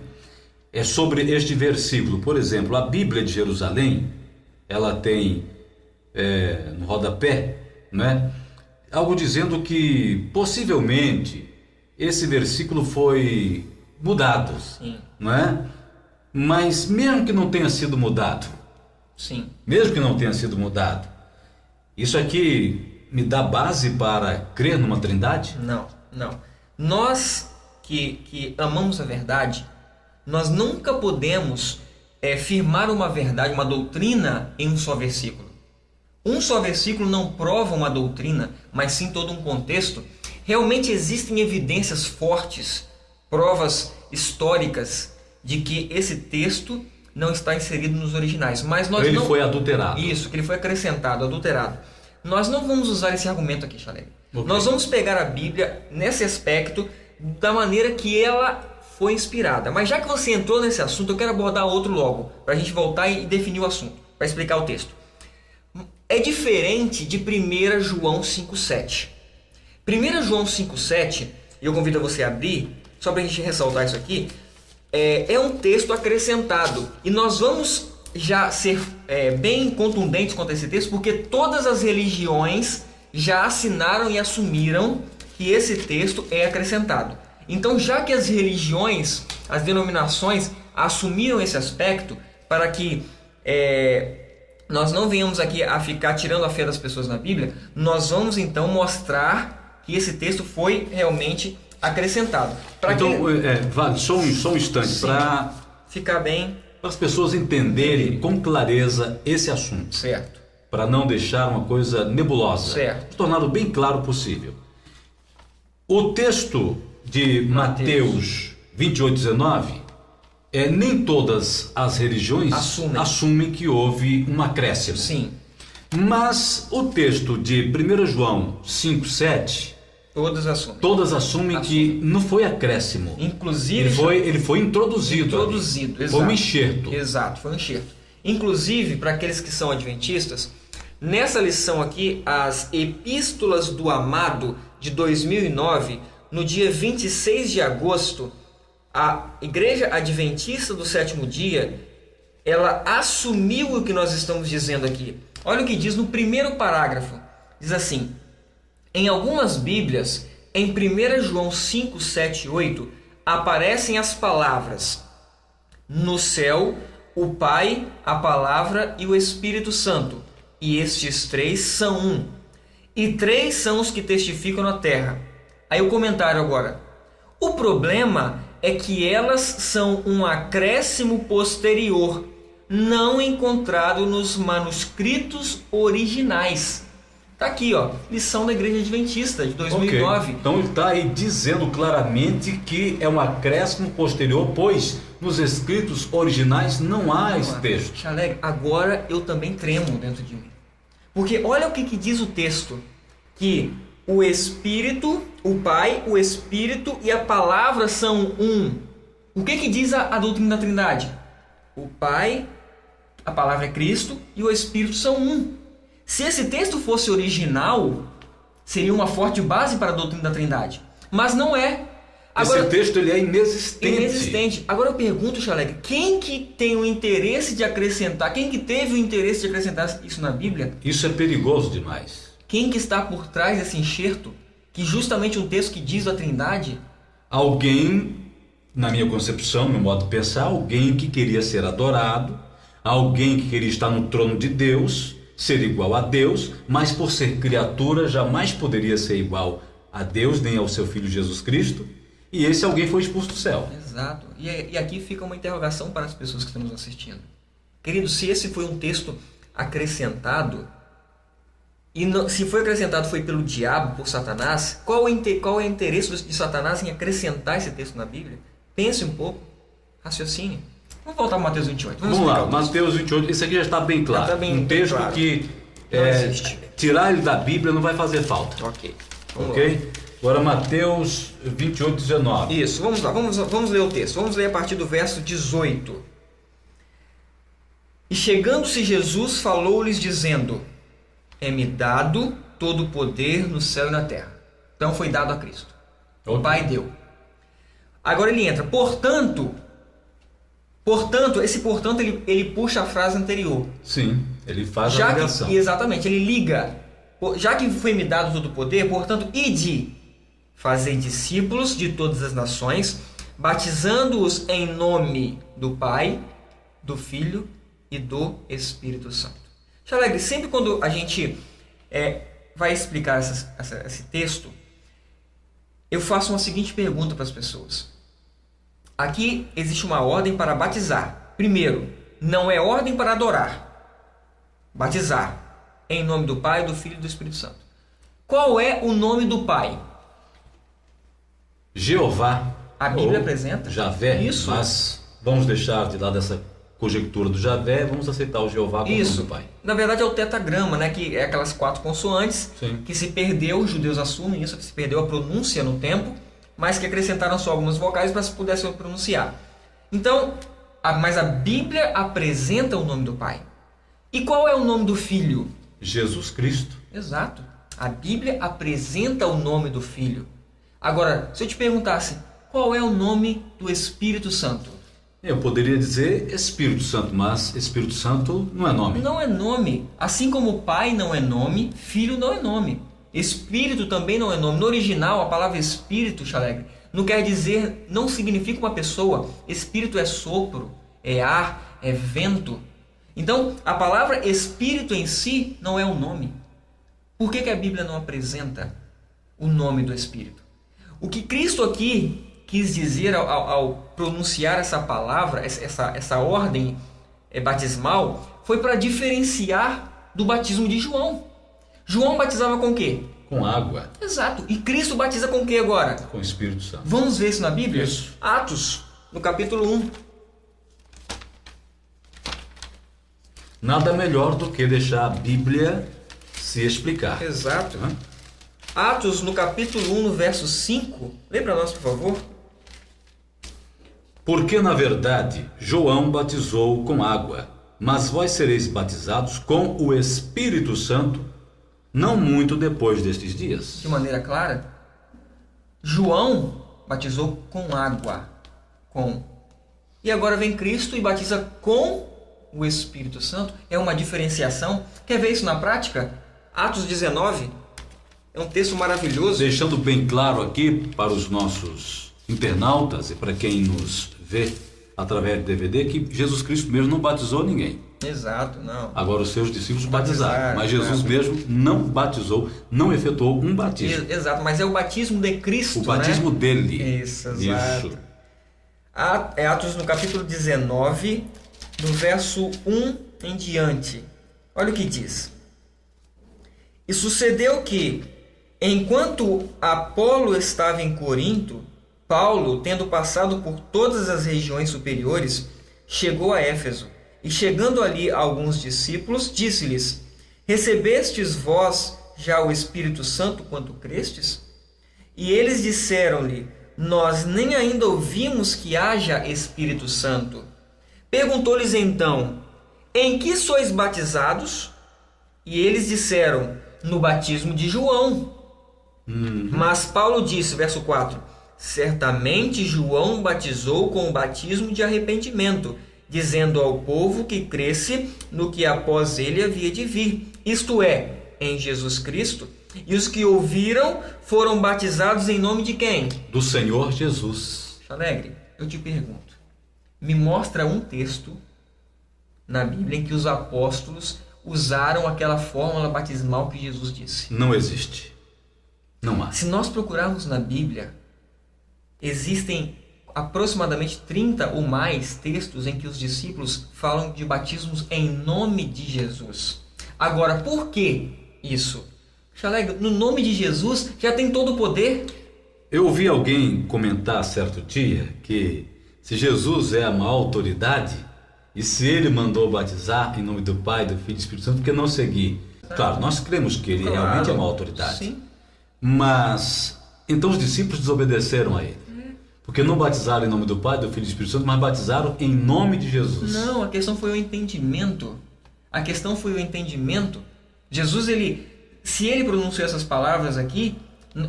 é sobre este versículo. Por exemplo, a Bíblia de Jerusalém, ela tem no rodapé, né, algo dizendo que possivelmente esse versículo foi mudado. Sim. Não é? Mas mesmo que não tenha sido mudado, sim, mesmo que não tenha sido mudado, isso aqui me dá base para crer numa trindade? Não. Nós que amamos a verdade, nós nunca podemos firmar uma verdade, uma doutrina em um só versículo. Um só versículo não prova uma doutrina, mas sim todo um contexto. Realmente existem evidências fortes, provas históricas de que esse texto não está inserido nos originais. Mas nós ele foi adulterado. Isso, que ele foi acrescentado, adulterado. Nós não vamos usar esse argumento aqui, Chaleg. Ok. Nós vamos pegar a Bíblia nesse aspecto da maneira que ela foi inspirada. Mas já que você entrou nesse assunto, eu quero abordar outro logo, para a gente voltar e definir o assunto, para explicar o texto. É diferente de 1 João 5,7. 1 João 5,7, e eu convido você a abrir, só para a gente ressaltar isso aqui, é um texto acrescentado. E nós vamos já ser bem contundentes quanto a esse texto, porque todas as religiões já assinaram e assumiram que esse texto é acrescentado. Então, já que as religiões, as denominações assumiram esse aspecto, para que nós não venhamos aqui a ficar tirando a fé das pessoas na Bíblia, nós vamos então mostrar que esse texto foi realmente acrescentado. Vale, só um instante para ficar bem, para as pessoas entenderem com clareza esse assunto. certo? Para não deixar uma coisa nebulosa. Certo. Tornado bem claro possível. O texto de Mateus 28:19, nem todas as religiões assumem que houve um acréscimo. Sim. Mas o texto de 1 João 5,7, todas assumem que não foi acréscimo. Inclusive, ele foi introduzido. Exato. Foi um enxerto. Exato, foi um enxerto. Inclusive, para aqueles que são adventistas, nessa lição aqui, as Epístolas do Amado de 2009, no dia 26 de agosto, a Igreja Adventista do Sétimo Dia, ela assumiu o que nós estamos dizendo aqui. Olha o que diz no primeiro parágrafo. Diz assim: em algumas Bíblias, em 1 João 5, 7 e 8, aparecem as palavras: no céu, o Pai, a Palavra e o Espírito Santo, e estes três são um. E três são os que testificam na terra. Aí o comentário agora. O problema é que elas são um acréscimo posterior, não encontrado nos manuscritos originais. Tá aqui, ó, lição da Igreja Adventista de 2009. Okay. Então ele está aí dizendo claramente que é um acréscimo posterior, pois nos escritos originais não há esse texto. Chaleg, agora eu também tremo dentro de mim. Porque olha o que diz o texto, que o Espírito, o Pai, o Espírito e a Palavra são um. O que diz a doutrina da Trindade? O Pai, a Palavra é Cristo e o Espírito são um. Se esse texto fosse original, seria uma forte base para a doutrina da Trindade. Mas não é. Agora, esse texto ele é inexistente. Inexistente. Agora eu pergunto, Chaleg, quem que tem o interesse de acrescentar, quem que teve o interesse de acrescentar isso na Bíblia? Isso é perigoso demais. Quem que está por trás desse enxerto, que justamente um texto que diz a Trindade? Alguém, na minha concepção, no meu modo de pensar, alguém que queria ser adorado, alguém que queria estar no trono de Deus, ser igual a Deus, mas por ser criatura jamais poderia ser igual a Deus, nem ao seu Filho Jesus Cristo, e esse alguém foi expulso do céu. Exato. E aqui fica uma interrogação para as pessoas que estão nos assistindo. Querido, se esse foi um texto acrescentado, e não, se foi acrescentado foi pelo diabo, por Satanás, qual é o interesse de Satanás em acrescentar esse texto na Bíblia? Pense um pouco, raciocine. Vamos voltar para Mateus 28. Vamos lá, Mateus 28, esse aqui já está bem claro. Já está bem, um texto claro. Que tirar ele da Bíblia não vai fazer falta. Ok. Ok? Agora Mateus 28, 19. Isso, vamos lá, vamos ler o texto. Vamos ler a partir do verso 18. E chegando-se Jesus, falou-lhes dizendo: é-me dado todo o poder no céu e na terra. Então foi dado a Cristo. O Pai deu. Agora ele entra. Portanto, esse portanto ele puxa a frase anterior. Sim, ele faz a ligação. Exatamente, ele liga. Já que foi-me dado todo o poder, portanto, ide, fazei discípulos de todas as nações, batizando-os em nome do Pai, do Filho e do Espírito Santo. Chalegre, sempre quando a gente vai explicar esse texto, eu faço uma seguinte pergunta para as pessoas. Aqui existe uma ordem para batizar. Primeiro, não é ordem para adorar. Batizar em nome do Pai, do Filho e do Espírito Santo. Qual é o nome do Pai? Jeová. A Bíblia apresenta. Javé. Isso. Mas vamos deixar de lado essa conjectura do Javé, vamos aceitar o Jeová como nome do Pai. Na verdade é o tetagrama, né? Que é aquelas 4 consoantes. Sim. Que se perdeu, os judeus assumem isso, que se perdeu a pronúncia no tempo, mas que acrescentaram só algumas vocais para se pudesse pronunciar. Então, mas a Bíblia apresenta o nome do Pai. E qual é o nome do Filho? Jesus Cristo. Exato. A Bíblia apresenta o nome do Filho. Agora, se eu te perguntasse, qual é o nome do Espírito Santo? Eu poderia dizer Espírito Santo, mas Espírito Santo não é nome. Não é nome. Assim como Pai não é nome, Filho não é nome. Espírito também não é nome. No original, a palavra Espírito, Chalegre, não quer dizer, não significa uma pessoa. Espírito é sopro, é ar, é vento. Então, a palavra Espírito em si não é um nome. Por que a Bíblia não apresenta o nome do Espírito? O que Cristo aqui quis dizer ao pronunciar essa palavra, essa ordem batismal, foi para diferenciar do batismo de João. João batizava com o quê? Com água. Exato. E Cristo batiza com o quê agora? Com o Espírito Santo. Vamos ver isso na Bíblia? Isso. Atos, no capítulo 1. Nada melhor do que deixar a Bíblia se explicar. Exato. Atos, no capítulo 1, no verso 5. Lê para nós, por favor. Porque, na verdade, João batizou com água, mas vós sereis batizados com o Espírito Santo, não muito depois destes dias. De maneira clara, João batizou com água. E agora vem Cristo e batiza com o Espírito Santo. É uma diferenciação. Quer ver isso na prática? Atos 19 é um texto maravilhoso. Deixando bem claro aqui para os nossos internautas e para quem nos vê através do DVD que Jesus Cristo mesmo não batizou ninguém. Exato, não. Agora os seus discípulos batizaram, mas Jesus mesmo não batizou, não efetuou um batismo. Exato, mas é o batismo de Cristo, o batismo dele. Isso, exato. É Atos no capítulo 19, no verso 1 em diante. Olha o que diz. E sucedeu que, enquanto Apolo estava em Corinto, Paulo, tendo passado por todas as regiões superiores, chegou a Éfeso. E chegando ali alguns discípulos, disse-lhes: Recebestes vós já o Espírito Santo quando crestes? E eles disseram-lhe: Nós nem ainda ouvimos que haja Espírito Santo. Perguntou-lhes então: Em que sois batizados? E eles disseram: No batismo de João. Mas Paulo disse, verso 4: Certamente João batizou com o batismo de arrependimento, dizendo ao povo que cresce no que após ele havia de vir, isto é, em Jesus Cristo. E os que ouviram foram batizados em nome de quem? Do Senhor Jesus. Alegre, eu te pergunto, me mostra um texto na Bíblia em que os apóstolos usaram aquela fórmula batismal que Jesus disse. Não existe. Não há. Se nós procurarmos na Bíblia, existem aproximadamente 30 ou mais textos em que os discípulos falam de batismos em nome de Jesus. Agora, por que isso? Chalega, no nome de Jesus já tem todo o poder. Eu ouvi alguém comentar certo dia que se Jesus é a maior autoridade e se ele mandou batizar em nome do Pai, do Filho e do Espírito Santo, por que não seguir? Claro, nós cremos que ele realmente é a maior autoridade. Sim. Mas então os discípulos desobedeceram a ele. Porque não batizaram em nome do Pai, do Filho e do Espírito Santo, mas batizaram em nome de Jesus. Não, a questão foi o entendimento. A questão foi o entendimento. Jesus, se ele pronunciou essas palavras aqui,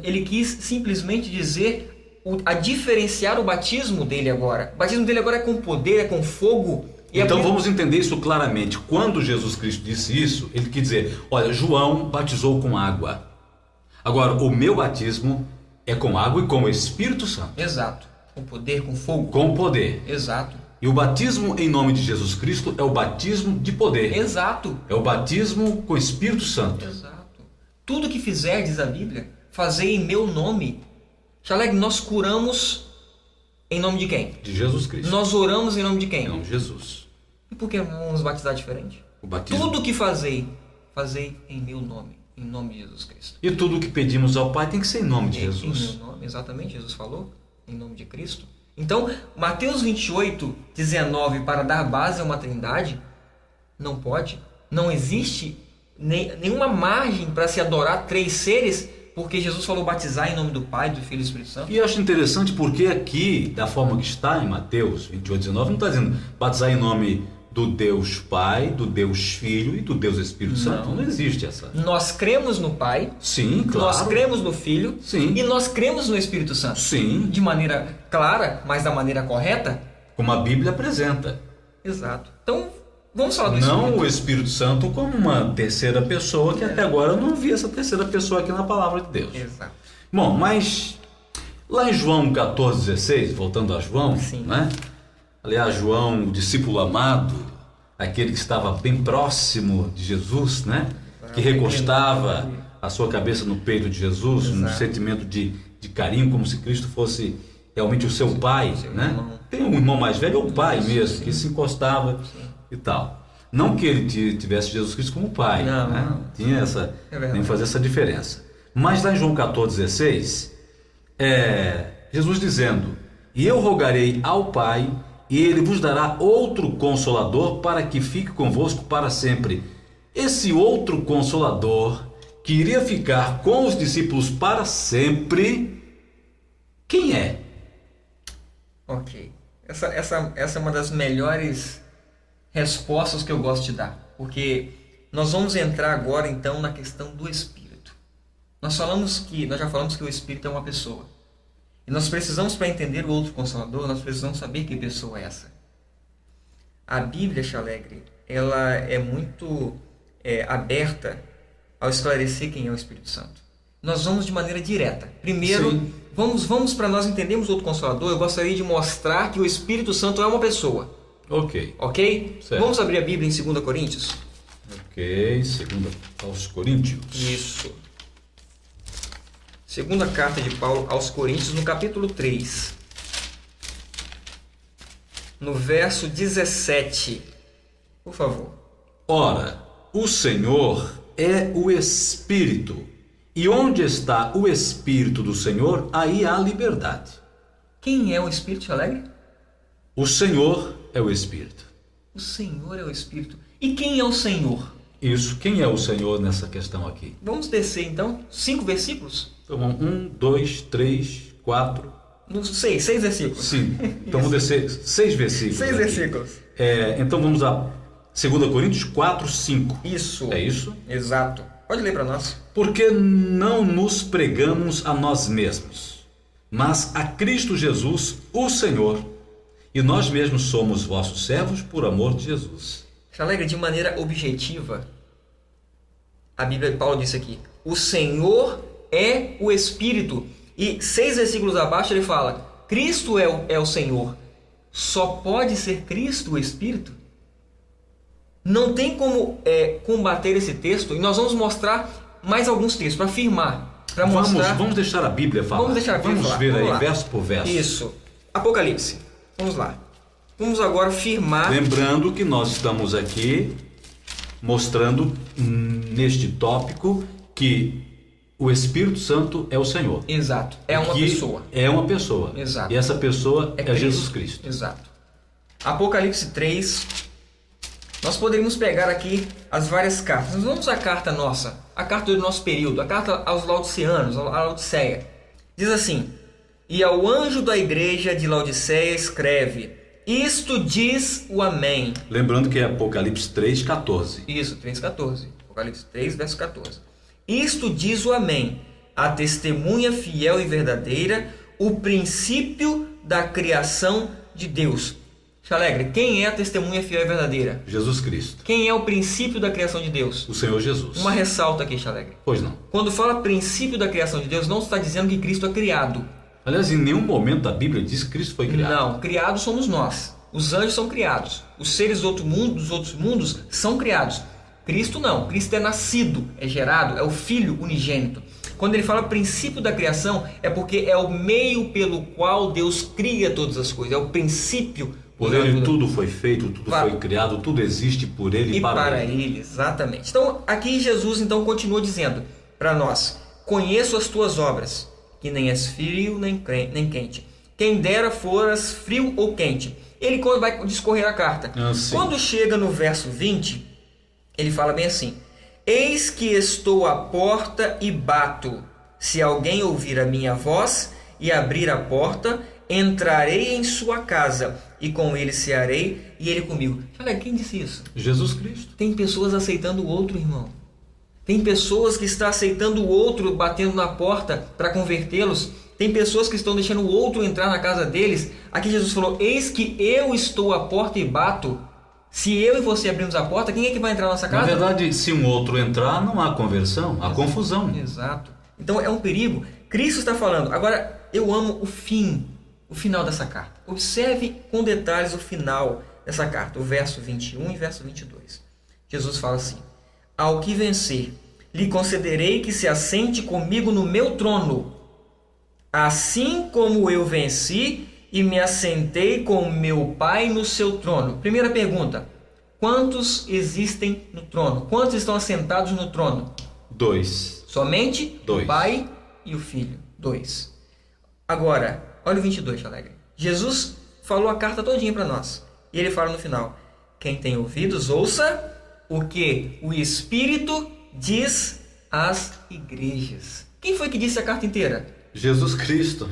ele quis simplesmente dizer, a diferenciar o batismo dele agora. O batismo dele agora é com poder, é com fogo. Então vamos entender isso claramente. Quando Jesus Cristo disse isso, ele quis dizer, olha, João batizou com água. Agora, o meu batismo é com água e com o Espírito Santo. Exato. Com poder, com fogo. Com poder. Exato. E o batismo em nome de Jesus Cristo é o batismo de poder. Exato. É o batismo com o Espírito Santo. Exato. Tudo que fizer, diz a Bíblia, fazei em meu nome. Chaleg, nós curamos em nome de quem? De Jesus Cristo. Nós oramos em nome de quem? Em nome de Jesus. E por que vamos batizar diferente? O batismo... Tudo que fazei, fazei em meu nome. Em nome de Jesus Cristo. E tudo o que pedimos ao Pai tem que ser em nome de Jesus. Em meu nome, exatamente, Jesus falou, em nome de Cristo. Então, Mateus 28, 19, para dar base a uma trindade, não pode. Não existe nenhuma margem para se adorar três seres, porque Jesus falou batizar em nome do Pai, do Filho e do Espírito Santo. E eu acho interessante porque aqui, da forma que está em Mateus 28, 19, não está dizendo batizar em nome do Deus Pai, do Deus Filho e do Deus Espírito Santo. Não existe essa. Nós cremos no Pai. Sim, claro. Nós cremos no Filho. Sim. E nós cremos no Espírito Santo. Sim. De maneira clara, mas da maneira correta. Como a Bíblia apresenta. Exato. Então, vamos falar do Não Espírito. o Espírito Santo como uma terceira pessoa, que até agora eu não vi essa terceira pessoa aqui na palavra de Deus. Exato. Bom, mas lá em João 14,16, voltando a João, Sim. né? Aliás, João, o discípulo amado, aquele que estava bem próximo de Jesus, né? Que recostava a sua cabeça no peito de Jesus, um sentimento de carinho, como se Cristo fosse realmente o seu pai, né? Irmão. Tem um irmão mais velho, ou o pai mesmo, Sim. que se encostava e tal. Não que ele tivesse Jesus Cristo como pai, Não, né? não. Tinha essa, É verdade. nem fazer essa diferença. Mas lá em João 14,16, Jesus dizendo: e eu rogarei ao Pai, e ele vos dará outro Consolador para que fique convosco para sempre. Esse outro Consolador, que iria ficar com os discípulos para sempre, quem é? Ok. Essa é uma das melhores respostas que eu gosto de dar. Porque nós vamos entrar agora, então, na questão do Espírito. Nós já falamos que o Espírito é uma pessoa. E nós precisamos, para entender o outro Consolador, nós precisamos saber que pessoa é essa. A Bíblia, Chalegre, ela é muito aberta ao esclarecer quem é o Espírito Santo. Nós vamos de maneira direta. Primeiro, Sim. vamos para nós entendermos o outro Consolador, eu gostaria de mostrar que o Espírito Santo é uma pessoa. Ok. Ok? Certo. Vamos abrir a Bíblia em 2 Coríntios? Ok, segundo aos Coríntios. Isso. Segunda carta de Paulo aos Coríntios, no capítulo 3. No verso 17. Por favor. Ora, o Senhor é o Espírito, e onde está o Espírito do Senhor, aí há liberdade. Quem é o Espírito, Alegre? O Senhor é o Espírito. O Senhor é o Espírito. E quem é o Senhor? Isso, quem é o Senhor nessa questão aqui? Vamos descer então 5 versículos? Então vamos 1, 2, 3, 4, Nos 6 versículos. 5. Então vamos descer 6 versículos. 6 aqui. versículos. Então vamos a 2 Coríntios 4, 5. Isso. É isso? Exato. Pode ler para nós. Porque não nos pregamos a nós mesmos, mas a Cristo Jesus, o Senhor, e nós mesmos somos vossos servos por amor de Jesus. Alegre, de maneira objetiva, a Bíblia, Paulo disse aqui, o Senhor é o Espírito. E 6 versículos abaixo ele fala, Cristo é o Senhor. Só pode ser Cristo o Espírito? Não tem como combater esse texto, e nós vamos mostrar mais alguns textos para afirmar, para mostrar. Vamos deixar a Bíblia falar. Vamos deixar a Bíblia falar. Ver Vamos aí, lá. verso por verso. Isso. Apocalipse. Vamos lá. Vamos agora afirmar. Lembrando que nós estamos aqui mostrando neste tópico que o Espírito Santo é o Senhor. Exato. É uma pessoa. É uma pessoa. Exato. E essa pessoa é Cristo. Jesus Cristo. Exato. Apocalipse 3. Nós poderíamos pegar aqui as várias cartas. Nós vamos à carta nossa, a carta do nosso período, a carta aos Laodiceanos, a Laodiceia. Diz assim: e ao anjo da igreja de Laodiceia escreve: isto diz o Amém. Lembrando que é Apocalipse 3, 14. Isso, 3,14. Apocalipse 3, verso 14. Isto diz o Amém, a testemunha fiel e verdadeira, o princípio da criação de Deus. Alegre, quem é a testemunha fiel e verdadeira? Jesus Cristo. Quem é o princípio da criação de Deus? O Senhor Jesus. Uma ressalta aqui, Alegre. Pois não. Quando fala princípio da criação de Deus, não está dizendo que Cristo é criado. Aliás, em nenhum momento a Bíblia diz que Cristo foi criado. Não, criados somos nós. Os anjos são criados. Os seres do outro mundo, dos outros mundos, são criados. Cristo não. Cristo é nascido, é gerado, é o Filho unigênito. Quando ele fala princípio da criação, é porque é o meio pelo qual Deus cria todas as coisas. É o princípio. Por ele tudo foi feito, tudo foi criado, tudo existe por ele e para ele. Exatamente. Então, aqui Jesus então continua dizendo para nós: conheço as tuas obras, que nem és frio nem quente. quem dera foras frio ou quente. Ele vai discorrer a carta. Quando chega no verso 20, ele fala bem assim: eis que estou à porta e bato. Se alguém ouvir a minha voz e abrir a porta, entrarei em sua casa e com ele cearei e ele comigo. Olha, quem disse isso? Jesus Cristo. Tem pessoas aceitando o outro, irmão. Tem pessoas que estão aceitando o outro, batendo na porta para convertê-los. Tem pessoas que estão deixando o outro entrar na casa deles. Aqui Jesus falou: eis que eu estou à porta e bato. Se eu e você abrirmos a porta, quem é que vai entrar na nossa casa? Na verdade, se um outro entrar, não há conversão, há confusão. Exato. Então é um perigo. Cristo está falando. Agora, eu amo o final dessa carta. Observe com detalhes o final dessa carta, o verso 21 e verso 22. Jesus fala assim: ao que vencer, lhe concederei que se assente comigo no meu trono, assim como eu venci e me assentei com meu Pai no seu trono. Primeira pergunta: quantos existem no trono? Quantos estão assentados no trono? 2. Somente 2. O Pai e o Filho. 2. Agora, olha o 22, Alegre. Jesus falou a carta todinha para nós. E ele fala no final: quem tem ouvidos, ouça o que o Espírito diz às igrejas. Quem foi que disse a carta inteira? Jesus Cristo.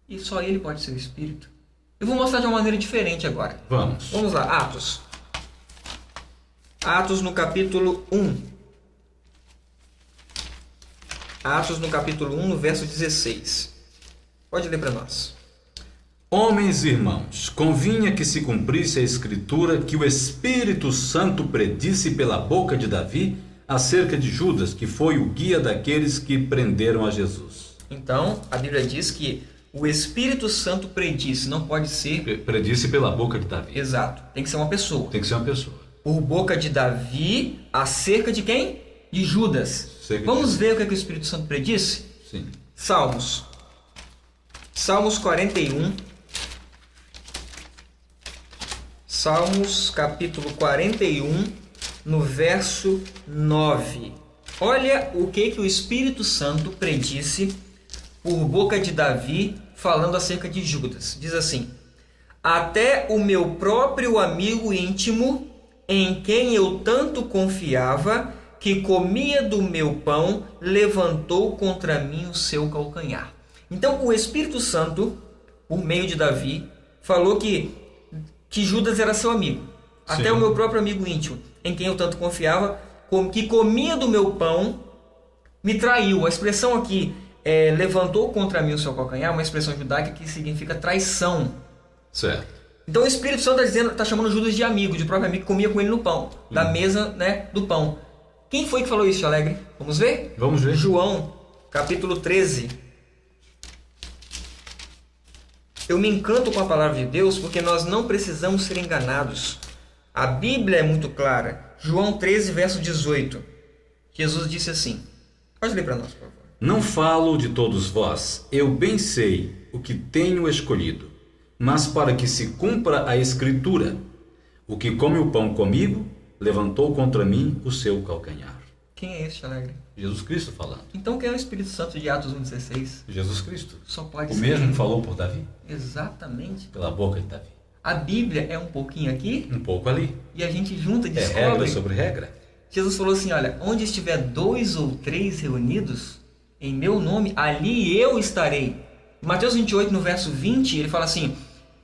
E só ele pode ser o Espírito. Eu vou mostrar de uma maneira diferente agora. Vamos lá, Atos. Atos no capítulo 1. Atos no capítulo 1, no verso 16. Pode ler para nós. Homens e irmãos, convinha que se cumprisse a Escritura que o Espírito Santo predisse pela boca de Davi acerca de Judas, que foi o guia daqueles que prenderam a Jesus. Então, a Bíblia diz que o Espírito Santo predisse, não pode ser... Predisse pela boca de Davi. Exato, tem que ser uma pessoa. Tem que ser uma pessoa. Por boca de Davi, acerca de quem? De Judas. Vamos ver o que o Espírito Santo predisse? Sim. Salmos 41. Salmos capítulo 41, no verso 9. Olha o que o Espírito Santo predisse por boca de Davi, falando acerca de Judas. Diz assim: até o meu próprio amigo íntimo, em quem eu tanto confiava, que comia do meu pão, levantou contra mim o seu calcanhar. Então o Espírito Santo, por meio de Davi, falou que Judas era seu amigo. Sim. Até o meu próprio amigo íntimo, em quem eu tanto confiava, que comia do meu pão, me traiu. A expressão aqui, levantou contra mim o seu calcanhar, é uma expressão judaica que significa traição. Certo. Então o Espírito Santo está chamando Judas de amigo, de próprio amigo que comia com ele no pão, da mesa, né, do pão. Quem foi que falou isso, Alegre? Vamos ver? Vamos ver. João, capítulo 13. Eu me encanto com a palavra de Deus porque nós não precisamos ser enganados. A Bíblia é muito clara. João 13, verso 18. Jesus disse assim. Pode ler para nós, por favor. Não falo de todos vós, eu bem sei o que tenho escolhido, mas para que se cumpra a Escritura, o que come o pão comigo, levantou contra mim o seu calcanhar. Quem é esse, Alegre? Jesus Cristo falando. Então quem é o Espírito Santo de Atos 1,16? Jesus Cristo. Só pode o ser. O mesmo que falou por Davi? Exatamente. Pela boca de Davi. A Bíblia é um pouquinho aqui. Um pouco ali. E a gente junta e descobre. É regra sobre regra. Jesus falou assim, olha, onde estiver 2 ou 3 reunidos, em meu nome, ali eu estarei. Mateus 28, no verso 20, ele fala assim,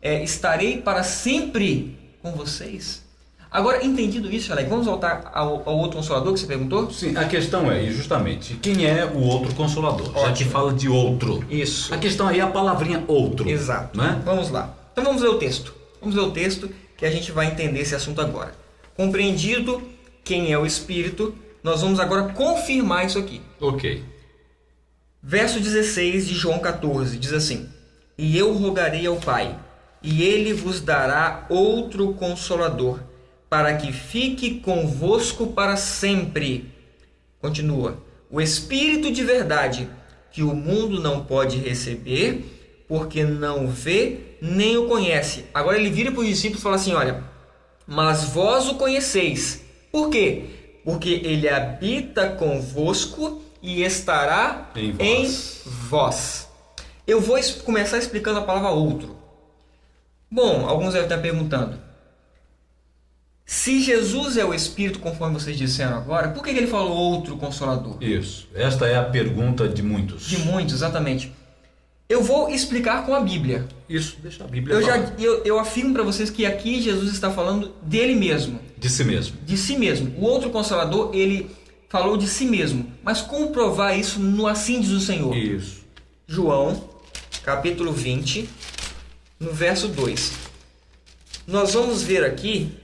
estarei para sempre com vocês. Agora, entendido isso, Alex, vamos voltar ao outro Consolador que você perguntou? Sim, a questão é, justamente, quem é o outro Consolador? Ótimo. Já que fala de outro. Isso. A questão aí é a palavrinha outro. Exato. Né? Vamos lá. Então vamos ler o texto. Vamos ler o texto que a gente vai entender esse assunto agora. Compreendido quem é o Espírito, nós vamos agora confirmar isso aqui. Ok. Verso 16 de João 14 diz assim: e eu rogarei ao Pai, e ele vos dará outro Consolador, para que fique convosco para sempre. Continua. O Espírito de verdade, que o mundo não pode receber, porque não vê nem o conhece. Agora ele vira para os discípulos e fala assim, olha, mas vós o conheceis. Por quê? Porque ele habita convosco e estará em vós. Eu vou começar explicando a palavra outro. Bom, alguns devem estar perguntando, se Jesus é o Espírito, conforme vocês disseram agora, por que ele falou outro Consolador? Isso, esta é a pergunta de muitos. De muitos, exatamente. Eu vou explicar com a Bíblia. Isso, deixa a Bíblia falar. Eu afirmo para vocês que aqui Jesus está falando dele mesmo. De si mesmo. De si mesmo. O outro Consolador, ele falou de si mesmo. Mas como provar isso no assim diz o Senhor? Isso. João, capítulo 20, no verso 2. Nós vamos ver aqui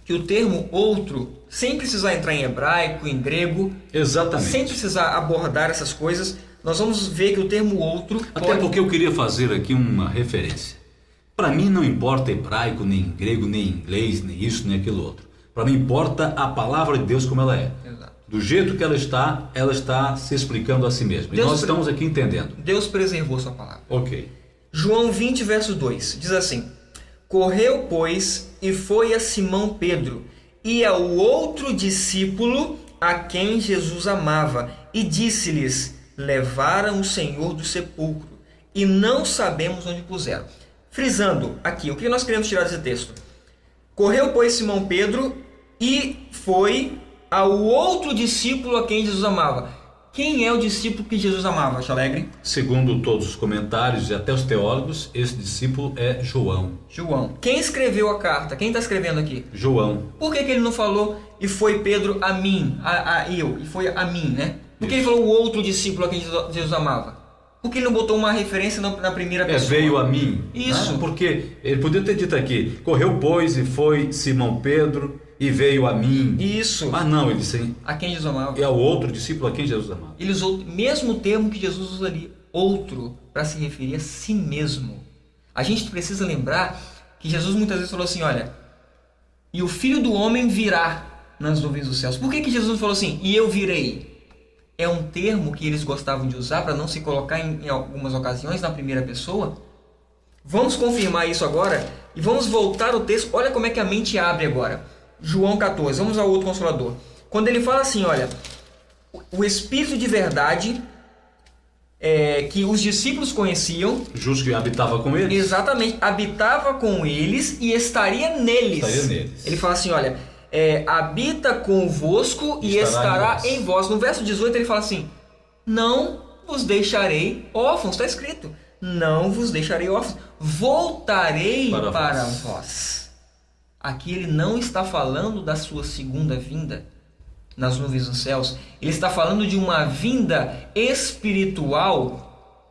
que o termo outro, sem precisar entrar em hebraico, em grego, exatamente, sem precisar abordar essas coisas, nós vamos ver que o termo outro... Até porque eu queria fazer aqui uma referência. Para mim não importa hebraico, nem grego, nem inglês, nem isso, nem aquilo outro. Para mim importa a palavra de Deus como ela é. Exato. Do jeito que ela está se explicando a si mesma. E nós estamos aqui entendendo. Deus preservou sua palavra. Ok. João 20, verso 2, diz assim: correu, pois, e foi a Simão Pedro, e ao outro discípulo a quem Jesus amava, e disse-lhes: levaram o Senhor do sepulcro, e não sabemos onde puseram. Frisando aqui, o que nós queremos tirar desse texto? Correu, pois, Simão Pedro, e foi ao outro discípulo a quem Jesus amava. Quem é o discípulo que Jesus amava, Alegre? Segundo todos os comentários e até os teólogos, esse discípulo é João. João. Quem escreveu a carta? Quem está escrevendo aqui? João. Por que ele não falou e foi Pedro a mim, eu, e foi a mim, né? Por que ele falou o outro discípulo a quem Jesus amava? Por que ele não botou uma referência na primeira pessoa? Veio a mim. Isso. Porque ele podia ter dito aqui, correu, pois, e foi Simão Pedro, e veio a mim. Isso. Mas não, ele disse... a quem Jesus amava. É o outro discípulo a quem Jesus amava. Ele usou o mesmo termo que Jesus usa ali, outro, para se referir a si mesmo. A gente precisa lembrar que Jesus muitas vezes falou assim, olha, e o Filho do Homem virá nas nuvens dos céus. Por que Jesus falou assim, e eu virei? É um termo que eles gostavam de usar para não se colocar em algumas ocasiões na primeira pessoa. Vamos confirmar isso agora e vamos voltar ao texto. Olha como é que a mente abre agora. João 14, vamos ao outro Consolador. Quando ele fala assim, olha, o Espírito de verdade que os discípulos conheciam, justo que habitava com eles. Exatamente, habitava com eles e estaria neles. Estaria neles. Ele fala assim, olha, habita convosco e estará em vós. No verso 18 ele fala assim, não vos deixarei órfãos, está escrito, não vos deixarei órfãos, voltarei para vós. Aqui ele não está falando da sua segunda vinda nas nuvens dos céus. Ele está falando de uma vinda espiritual.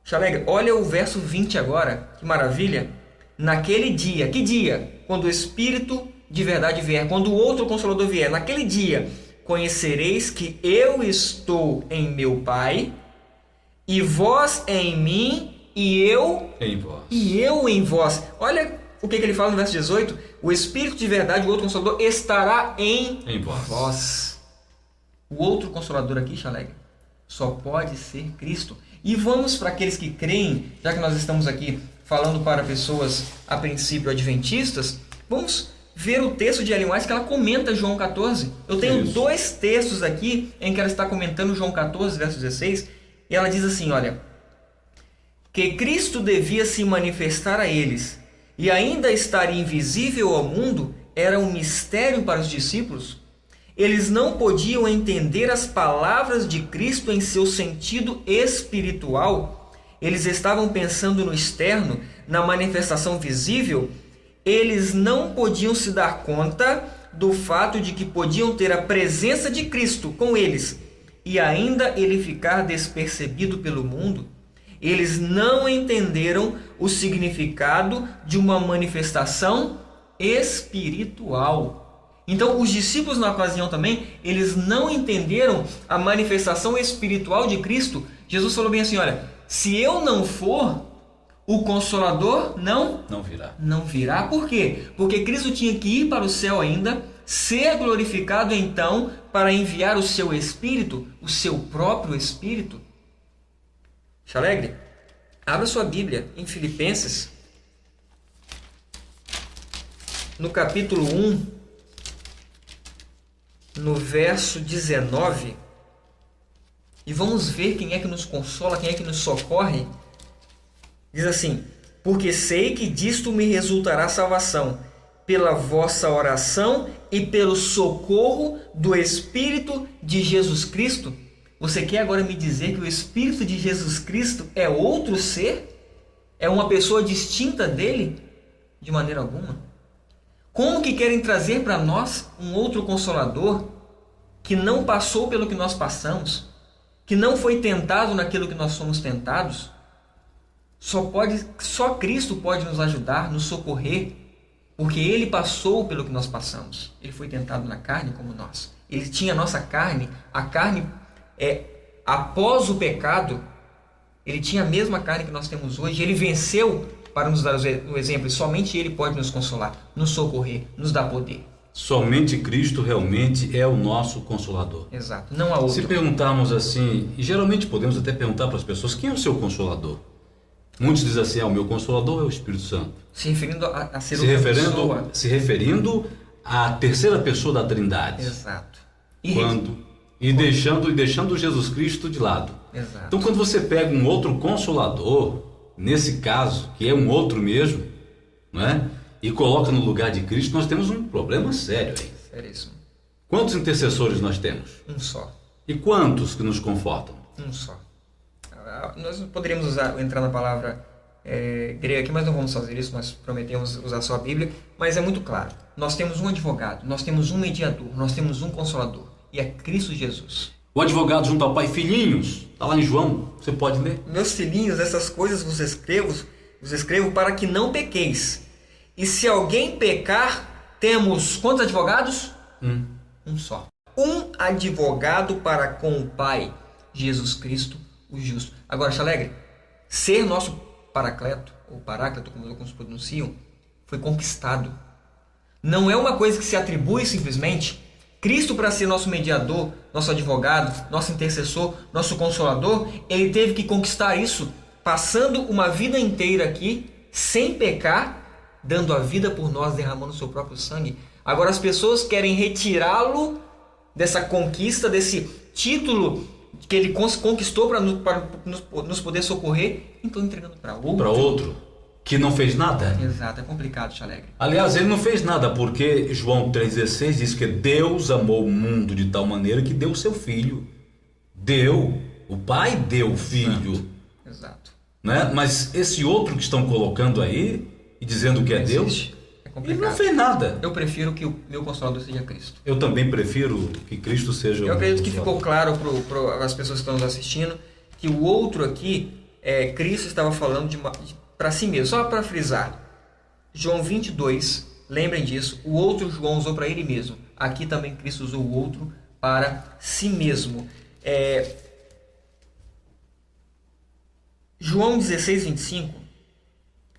Chalega, olha o verso 20 agora. Que maravilha. Naquele dia. Que dia? Quando o Espírito de verdade vier. Quando o outro Consolador vier. Naquele dia conhecereis que eu estou em meu Pai, e vós em mim, e eu em vós. E eu em vós. Olha o que ele fala no verso 18. O Espírito de verdade, o outro Consolador, estará em vós. O outro Consolador aqui, Chalega, só pode ser Cristo. E vamos para aqueles que creem, já que nós estamos aqui falando para pessoas, a princípio, adventistas, vamos ver o texto de Ellen White que ela comenta João 14. Eu tenho dois textos aqui em que ela está comentando João 14, verso 16, e ela diz assim, olha, que Cristo devia se manifestar a eles, e ainda estar invisível ao mundo era um mistério para os discípulos. Eles não podiam entender as palavras de Cristo em seu sentido espiritual. Eles estavam pensando no externo, na manifestação visível. Eles não podiam se dar conta do fato de que podiam ter a presença de Cristo com eles e ainda ele ficar despercebido pelo mundo. Eles não entenderam o significado de uma manifestação espiritual. Então, os discípulos na ocasião também, eles não entenderam a manifestação espiritual de Cristo. Jesus falou bem assim, olha, se eu não for, o Consolador não virá. Não virá. Por quê? Porque Cristo tinha que ir para o céu ainda, ser glorificado então, para enviar o seu Espírito, o seu próprio Espírito. Alegre, abra sua Bíblia em Filipenses, no capítulo 1, no verso 19, e vamos ver quem é que nos consola, quem é que nos socorre Diz assim: porque sei que disto me resultará salvação, pela vossa oração e pelo socorro do Espírito de Jesus Cristo. Você quer agora me dizer que o Espírito de Jesus Cristo é outro ser? É uma pessoa distinta dele? De maneira alguma. Como que querem trazer para nós um outro Consolador que não passou pelo que nós passamos, que não foi tentado naquilo que nós somos tentados? Só Cristo pode nos ajudar, nos socorrer, porque Ele passou pelo que nós passamos. Ele foi tentado na carne como nós. Ele tinha a nossa carne, a carne após o pecado, Ele tinha a mesma carne que nós temos hoje. Ele venceu para nos dar o exemplo, e somente Ele pode nos consolar, nos socorrer, nos dar poder. Somente Cristo realmente é o nosso Consolador. Exato, não há outro. Se perguntarmos assim, e geralmente podemos até perguntar para as pessoas, quem é o seu Consolador? Muitos dizem assim, o meu Consolador é o Espírito Santo. Se referindo a ser outra pessoa. Se referindo à terceira pessoa da Trindade. Exato. E deixando Jesus Cristo de lado. Exato. Então, quando você pega um outro Consolador, nesse caso, que é um outro mesmo, não é? E coloca no lugar de Cristo, nós temos um problema sério aí. Seríssimo. Quantos intercessores nós temos? Um só. E quantos que nos confortam? Um só. Nós poderíamos entrar na palavra grega aqui, mas não vamos fazer isso, nós prometemos usar só a Bíblia, mas é muito claro. Nós temos um advogado, nós temos um mediador, nós temos um Consolador, e é Cristo Jesus. O advogado junto ao Pai, filhinhos, está lá em João, você pode ler? Meus filhinhos, essas coisas vos escrevo para que não pequeis. E se alguém pecar, temos quantos advogados? Um só. Um advogado para com o Pai, Jesus Cristo, o justo. Agora, Chalegre, ser nosso paracleto, ou paráclito, como alguns pronunciam, foi conquistado. Não é uma coisa que se atribui simplesmente. Cristo, para ser nosso mediador, nosso advogado, nosso intercessor, nosso consolador, ele teve que conquistar isso, passando uma vida inteira aqui, sem pecar, dando a vida por nós, derramando o seu próprio sangue. Agora as pessoas querem retirá-lo dessa conquista, desse título que ele conquistou para nos poder socorrer, então entregando para outro. Para outro, que não fez nada. Exato, é complicado, Chalegre. Aliás, ele não fez nada, porque João 3,16 diz que Deus amou o mundo de tal maneira que deu o seu Filho. O Pai deu o Filho. Exato. Né? Mas esse outro que estão colocando aí, e dizendo que é Deus, ele não fez nada. Eu prefiro que o meu Consolador seja Cristo. Eu também prefiro que Cristo seja o meu acredito que Consolador. ficou claro para as pessoas que estão nos assistindo que o outro aqui, Cristo estava falando para si mesmo. Só para frisar, João 22, lembrem disso, o outro João usou para ele mesmo. Aqui também Cristo usou o outro para si mesmo. João 16, 25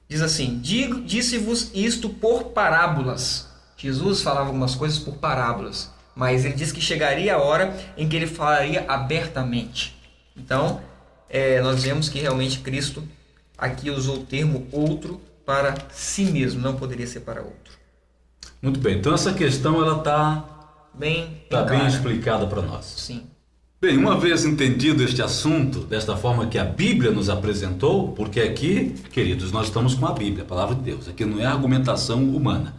diz assim: disse-vos isto por parábolas. Jesus falava algumas coisas por parábolas, mas ele disse que chegaria a hora em que ele falaria abertamente. Então, nós vemos que realmente Cristo aqui usou o termo outro para si mesmo, não poderia ser para outro. Muito bem, então essa questão ela está bem explicada para nós. Sim. Bem, uma vez entendido este assunto, desta forma que a Bíblia nos apresentou, porque aqui, queridos, nós estamos com a Bíblia, a palavra de Deus, aqui não é argumentação humana.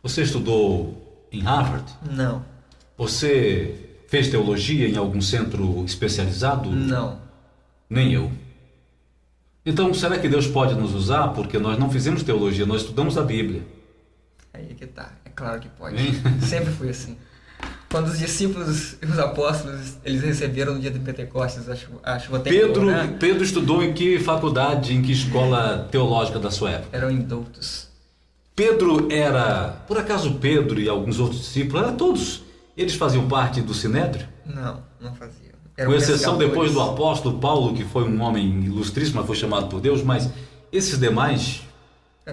Você estudou em Harvard? Não. Você fez teologia em algum centro especializado? Não. Nem eu. Então, será que Deus pode nos usar? Porque nós não fizemos teologia, nós estudamos a Bíblia. Aí que tá, é claro que pode. Sempre foi assim. Quando os discípulos e os apóstolos, eles receberam no dia de Pentecostes a chuva temporal, né? Pedro estudou em que faculdade, em que escola teológica da sua época? Eram indoutos. Pedro era, por acaso Pedro e alguns outros discípulos, todos, eles faziam parte do Sinédrio? Não faziam. Com exceção depois do apóstolo Paulo, que foi um homem ilustríssimo, mas foi chamado por Deus, mas esses demais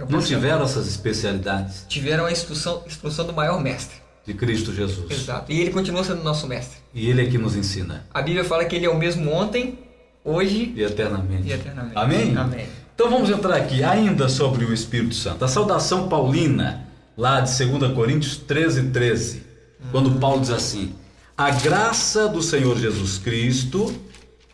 não tiveram essas especialidades. Tiveram a instrução do maior mestre. De Cristo Jesus. Exato. E ele continua sendo nosso mestre. E ele é que nos ensina. A Bíblia fala que ele é o mesmo ontem, hoje e eternamente. Amém? Amém. Então vamos entrar aqui ainda sobre o Espírito Santo. A saudação paulina, lá de 2 Coríntios 13:13, quando Paulo diz assim: a graça do Senhor Jesus Cristo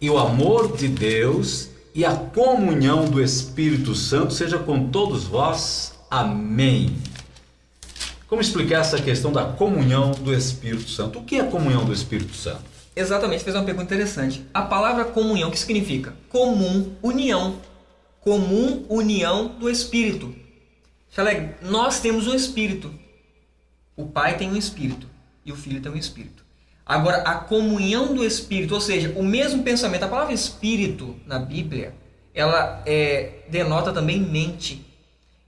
e o amor de Deus e a comunhão do Espírito Santo seja com todos vós. Amém. Como explicar essa questão da comunhão do Espírito Santo? O que é a comunhão do Espírito Santo? Exatamente, fez uma pergunta interessante. A palavra comunhão, o que significa? Comum, união. Comum união do Espírito. Chaleg, nós temos um Espírito. O Pai tem um Espírito e o Filho tem um Espírito. Agora, a comunhão do Espírito, ou seja, o mesmo pensamento. A palavra Espírito na Bíblia, ela denota também mente.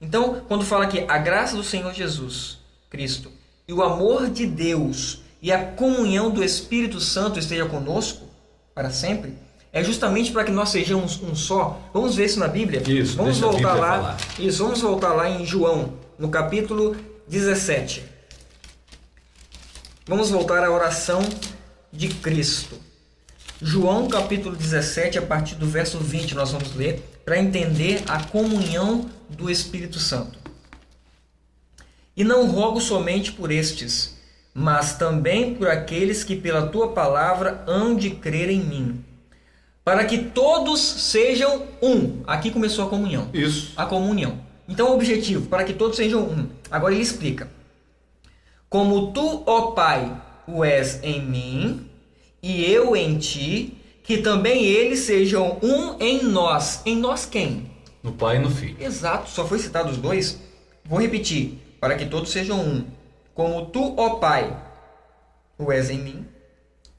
Então, quando fala que a graça do Senhor Jesus Cristo e o amor de Deus e a comunhão do Espírito Santo esteja conosco para sempre, é justamente para que nós sejamos um só. Vamos ver isso na Bíblia? Isso, vamos voltar lá. Falar. Isso, vamos voltar lá em João, no capítulo 17. Vamos voltar à oração de Cristo. João capítulo 17, a partir do verso 20, nós vamos ler para entender a comunhão do Espírito Santo. E não rogo somente por estes, mas também por aqueles que pela tua palavra hão de crer em mim, para que todos sejam um. Aqui começou a comunhão. Isso. A comunhão. Então o objetivo, para que todos sejam um. Agora ele explica. Como tu, ó Pai, o és em mim, e eu em ti, que também eles sejam um em nós. Em nós quem? No Pai e no Filho. Exato, só foi citado os dois. Vou repetir, para que todos sejam um. Como tu, ó Pai, o és em mim,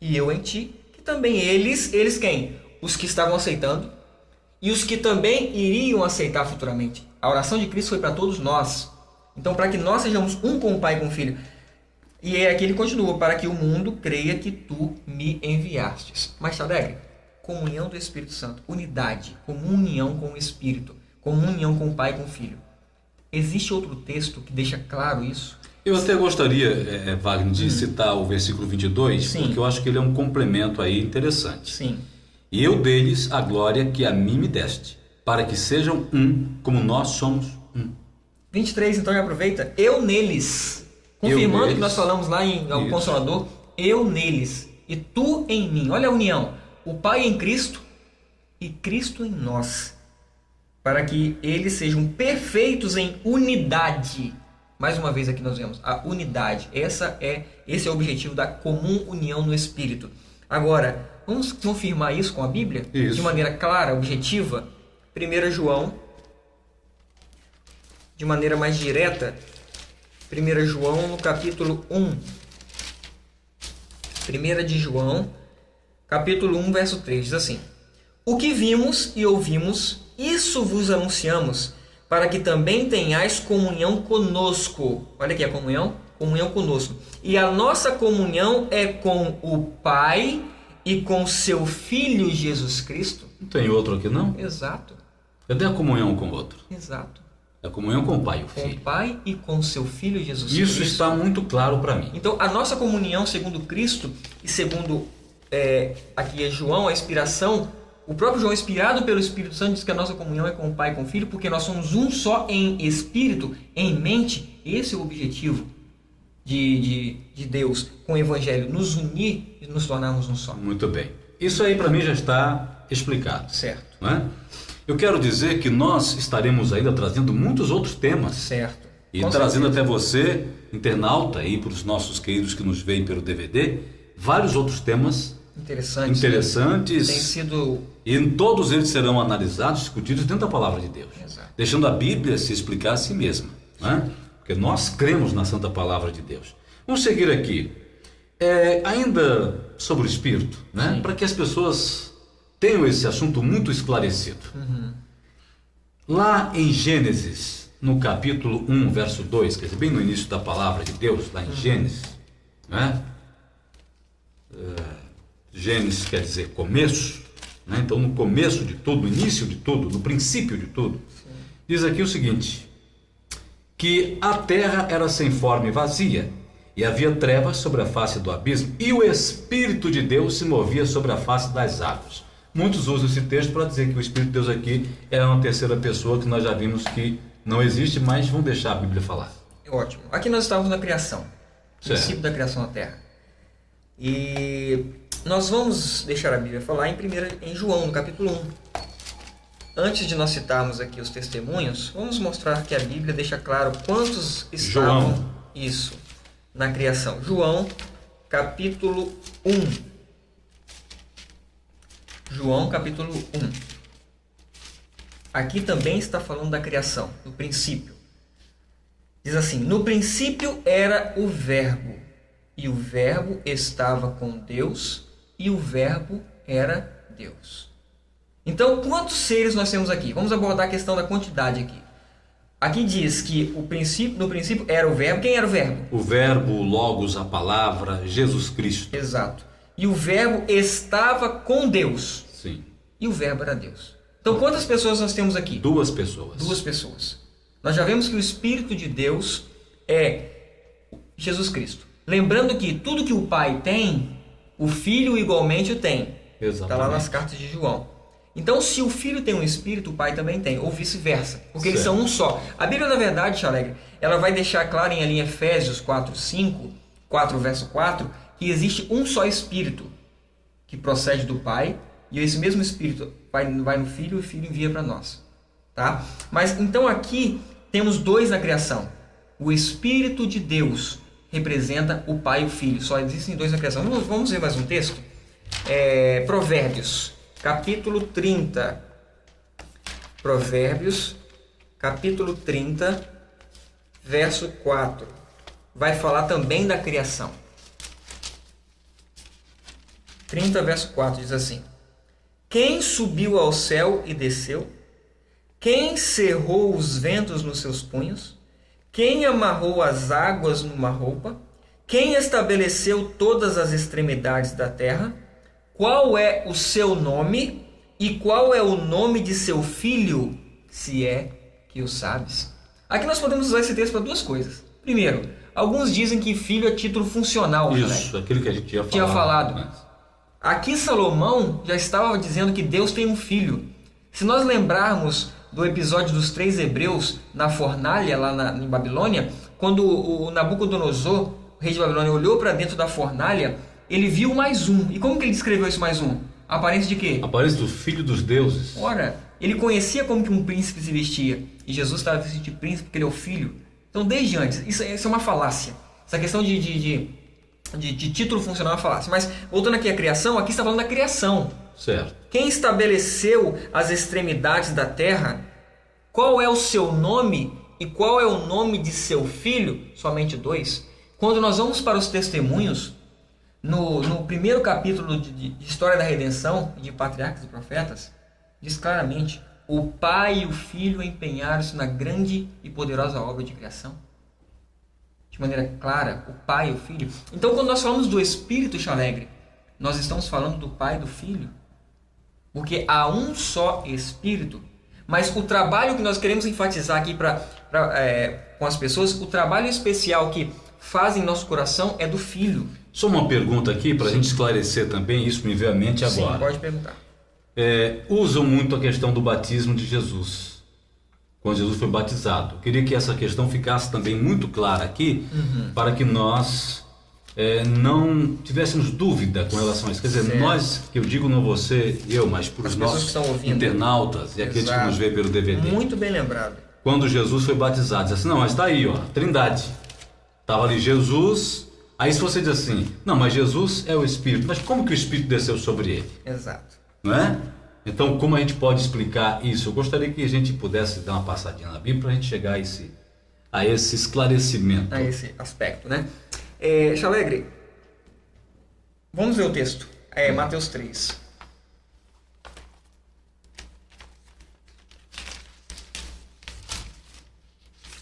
e eu em ti, que também eles quem? Os que estavam aceitando, e os que também iriam aceitar futuramente. A oração de Cristo foi para todos nós. Então, para que nós sejamos um com o Pai e com o Filho. E aqui ele continua, para que o mundo creia que tu me enviastes. Mas, Chaleg, comunhão do Espírito Santo, unidade, comunhão com o Espírito, comunhão com o Pai e com o Filho. Existe outro texto que deixa claro isso? Eu até gostaria, Wagner, de citar o versículo 22, Sim. Porque eu acho que ele é um complemento aí interessante. Sim. E eu deles a glória que a mim me deste, para que sejam um, como nós somos um. 23, então, já aproveita. Eu neles. Confirmando o que nós falamos lá em O Consolador. Eu neles e tu em mim. Olha a união. O Pai em Cristo e Cristo em nós. Para que eles sejam perfeitos em unidade. Mais uma vez aqui nós vemos a unidade. Esse é o objetivo da comum união no Espírito. Agora, vamos confirmar isso com a Bíblia? Isso. De maneira clara, objetiva. 1 João, de maneira mais direta. 1 João no capítulo 1. 1 de João, capítulo 1, verso 3, diz assim: O que vimos e ouvimos, isso vos anunciamos, para que também tenhais comunhão conosco. Olha aqui a comunhão. Comunhão conosco. E a nossa comunhão é com o Pai e com seu Filho Jesus Cristo. Não tem outro aqui, não? Exato. Cadê a comunhão com o outro? Exato. A comunhão com o Pai e o Com Filho. o Pai e com seu Filho Jesus Isso Cristo. está muito claro para mim. Então, a nossa comunhão segundo Cristo e segundo aqui é João, a inspiração, o próprio João, inspirado pelo Espírito Santo, diz que a nossa comunhão é com o Pai e com o Filho, porque nós somos um só em espírito, em mente. Esse é o objetivo de Deus com o Evangelho, nos unir e nos tornarmos um só. Muito bem. Isso aí para mim já está explicado. Certo. Não é? Eu quero dizer que nós estaremos ainda trazendo muitos outros temas. Certo. E Com trazendo certeza. até você, internauta, e para os nossos queridos que nos veem pelo DVD, vários outros temas Interessantes. interessantes. Tem sido... E todos eles serão analisados, discutidos dentro da palavra de Deus. Exato. Deixando a Bíblia se explicar a si mesma. Não é? Porque nós cremos na Santa Palavra de Deus. Vamos seguir aqui. Ainda sobre o Espírito, né? Para que as pessoas tenham esse assunto muito esclarecido. Lá em Gênesis, no capítulo 1, verso 2, quer dizer, bem no início da palavra de Deus, lá em Gênesis, né? Gênesis quer dizer começo, né? Então no começo de tudo, no início de tudo, no princípio de tudo, diz aqui o seguinte: que a terra era sem forma e vazia, e havia trevas sobre a face do abismo, e o Espírito de Deus se movia sobre a face das águas. Muitos usam esse texto para dizer que o Espírito de Deus aqui é uma terceira pessoa, que nós já vimos que não existe, mas vamos deixar a Bíblia falar. Ótimo. Aqui nós estávamos na criação. Certo. Princípio da criação da terra. E nós vamos deixar a Bíblia falar em João, no capítulo 1. antes de nós citarmos aqui os testemunhos, vamos mostrar que a Bíblia deixa claro quantos estavam João. Isso, na criação. João, capítulo 1. João, capítulo 1. Aqui também está falando da criação, do princípio. Diz assim: no princípio era o Verbo, e o Verbo estava com Deus, e o Verbo era Deus. Então, quantos seres nós temos aqui? Vamos abordar a questão da quantidade aqui. Aqui diz que no princípio era o Verbo. Quem era o Verbo? O Verbo, o Logos, a palavra, Jesus Cristo. Exato. E o Verbo estava com Deus. Sim. E o Verbo era Deus. Então, quantas pessoas nós temos aqui? 2 pessoas. 2 pessoas. Nós já vimos que o Espírito de Deus é Jesus Cristo. Lembrando que tudo que o Pai tem, o Filho igualmente o tem. Exatamente. Está lá nas cartas de João. Então, se o Filho tem um Espírito, o Pai também tem, ou vice-versa, porque eles são um só. A Bíblia, na verdade, Tia Alegre, ela vai deixar claro em Efésios 4 verso 4, que existe um só Espírito, que procede do Pai, e esse mesmo Espírito vai no Filho, e o Filho envia para nós. Tá? Mas, então, aqui temos 2 na criação. O Espírito de Deus representa o Pai e o Filho. Só existem 2 na criação. Vamos ver mais um texto? Provérbios, capítulo 30. Provérbios, capítulo 30, verso 4. Vai falar também da criação. 30, verso 4 diz assim: quem subiu ao céu e desceu? Quem cerrou os ventos nos seus punhos? Quem amarrou as águas numa roupa? Quem estabeleceu todas as extremidades da terra? Qual é o seu nome? E qual é o nome de seu filho, se é que o sabes? Aqui nós podemos usar esse texto para 2 coisas. Primeiro, alguns dizem que filho é título funcional. Isso, aquilo que a gente tinha falado. Aqui Salomão já estava dizendo que Deus tem um filho. Se nós lembrarmos do episódio dos 3 hebreus na fornalha lá em Babilônia, quando o Nabucodonosor, o rei de Babilônia, olhou para dentro da fornalha, ele viu mais um. E como que ele descreveu esse mais um? A aparência de quê? A aparência do filho dos deuses. Ora, ele conhecia como que um príncipe se vestia. E Jesus estava vestido de príncipe porque ele é o filho. Então, desde antes, isso é uma falácia. Essa questão de título funcional é uma falácia. Mas, voltando aqui à criação, aqui está falando da criação. Certo. Quem estabeleceu as extremidades da terra? Qual é o seu nome e qual é o nome de seu filho? Somente 2. Quando nós vamos para os testemunhos, no primeiro capítulo de História da Redenção, de Patriarcas e Profetas, diz claramente: o Pai e o Filho empenharam-se na grande e poderosa obra de criação. De maneira clara, o Pai e o Filho. Então, quando nós falamos do Espírito, Alegre, nós estamos falando do Pai e do Filho. Porque há um só Espírito. Mas o trabalho que nós queremos enfatizar aqui com as pessoas, o trabalho especial que faz em nosso coração é do Filho. Só uma pergunta aqui para a gente esclarecer também, isso me veio à mente agora. Sim, pode perguntar. Usam muito a questão do batismo de Jesus, quando Jesus foi batizado. Eu queria que essa questão ficasse também muito clara aqui, para que nós não tivéssemos dúvida com relação a isso. Quer dizer, certo. Nós, que eu digo não você, eu, mas para os nossos internautas e aqueles que nos vê pelo DVD. Muito bem lembrado. Quando Jesus foi batizado, diz assim: não, mas está aí, ó, Trindade. Estava ali Jesus. Aí se você diz assim: não, mas Jesus é o Espírito. Mas como que o Espírito desceu sobre ele? Exato. Não é? Então, como a gente pode explicar isso? Eu gostaria que a gente pudesse dar uma passadinha na Bíblia para a gente chegar a esse esclarecimento. A esse aspecto, né? Alegre, vamos ver o texto. Mateus 3.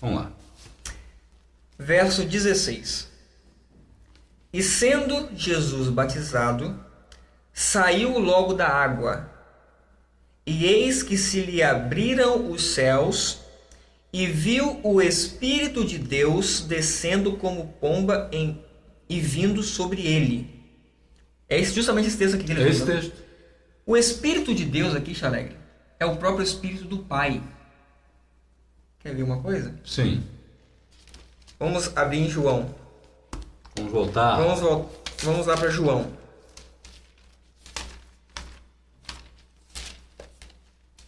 Vamos lá. Verso 16. E sendo Jesus batizado, saiu logo da água, e eis que se lhe abriram os céus, e viu o Espírito de Deus descendo como pomba e vindo sobre ele. É justamente esse texto aqui que ele esse texto. O Espírito de Deus aqui, Alegre, é o próprio Espírito do Pai. Quer ver uma coisa? Sim. Vamos abrir em João. Vamos voltar. Vamos lá para João.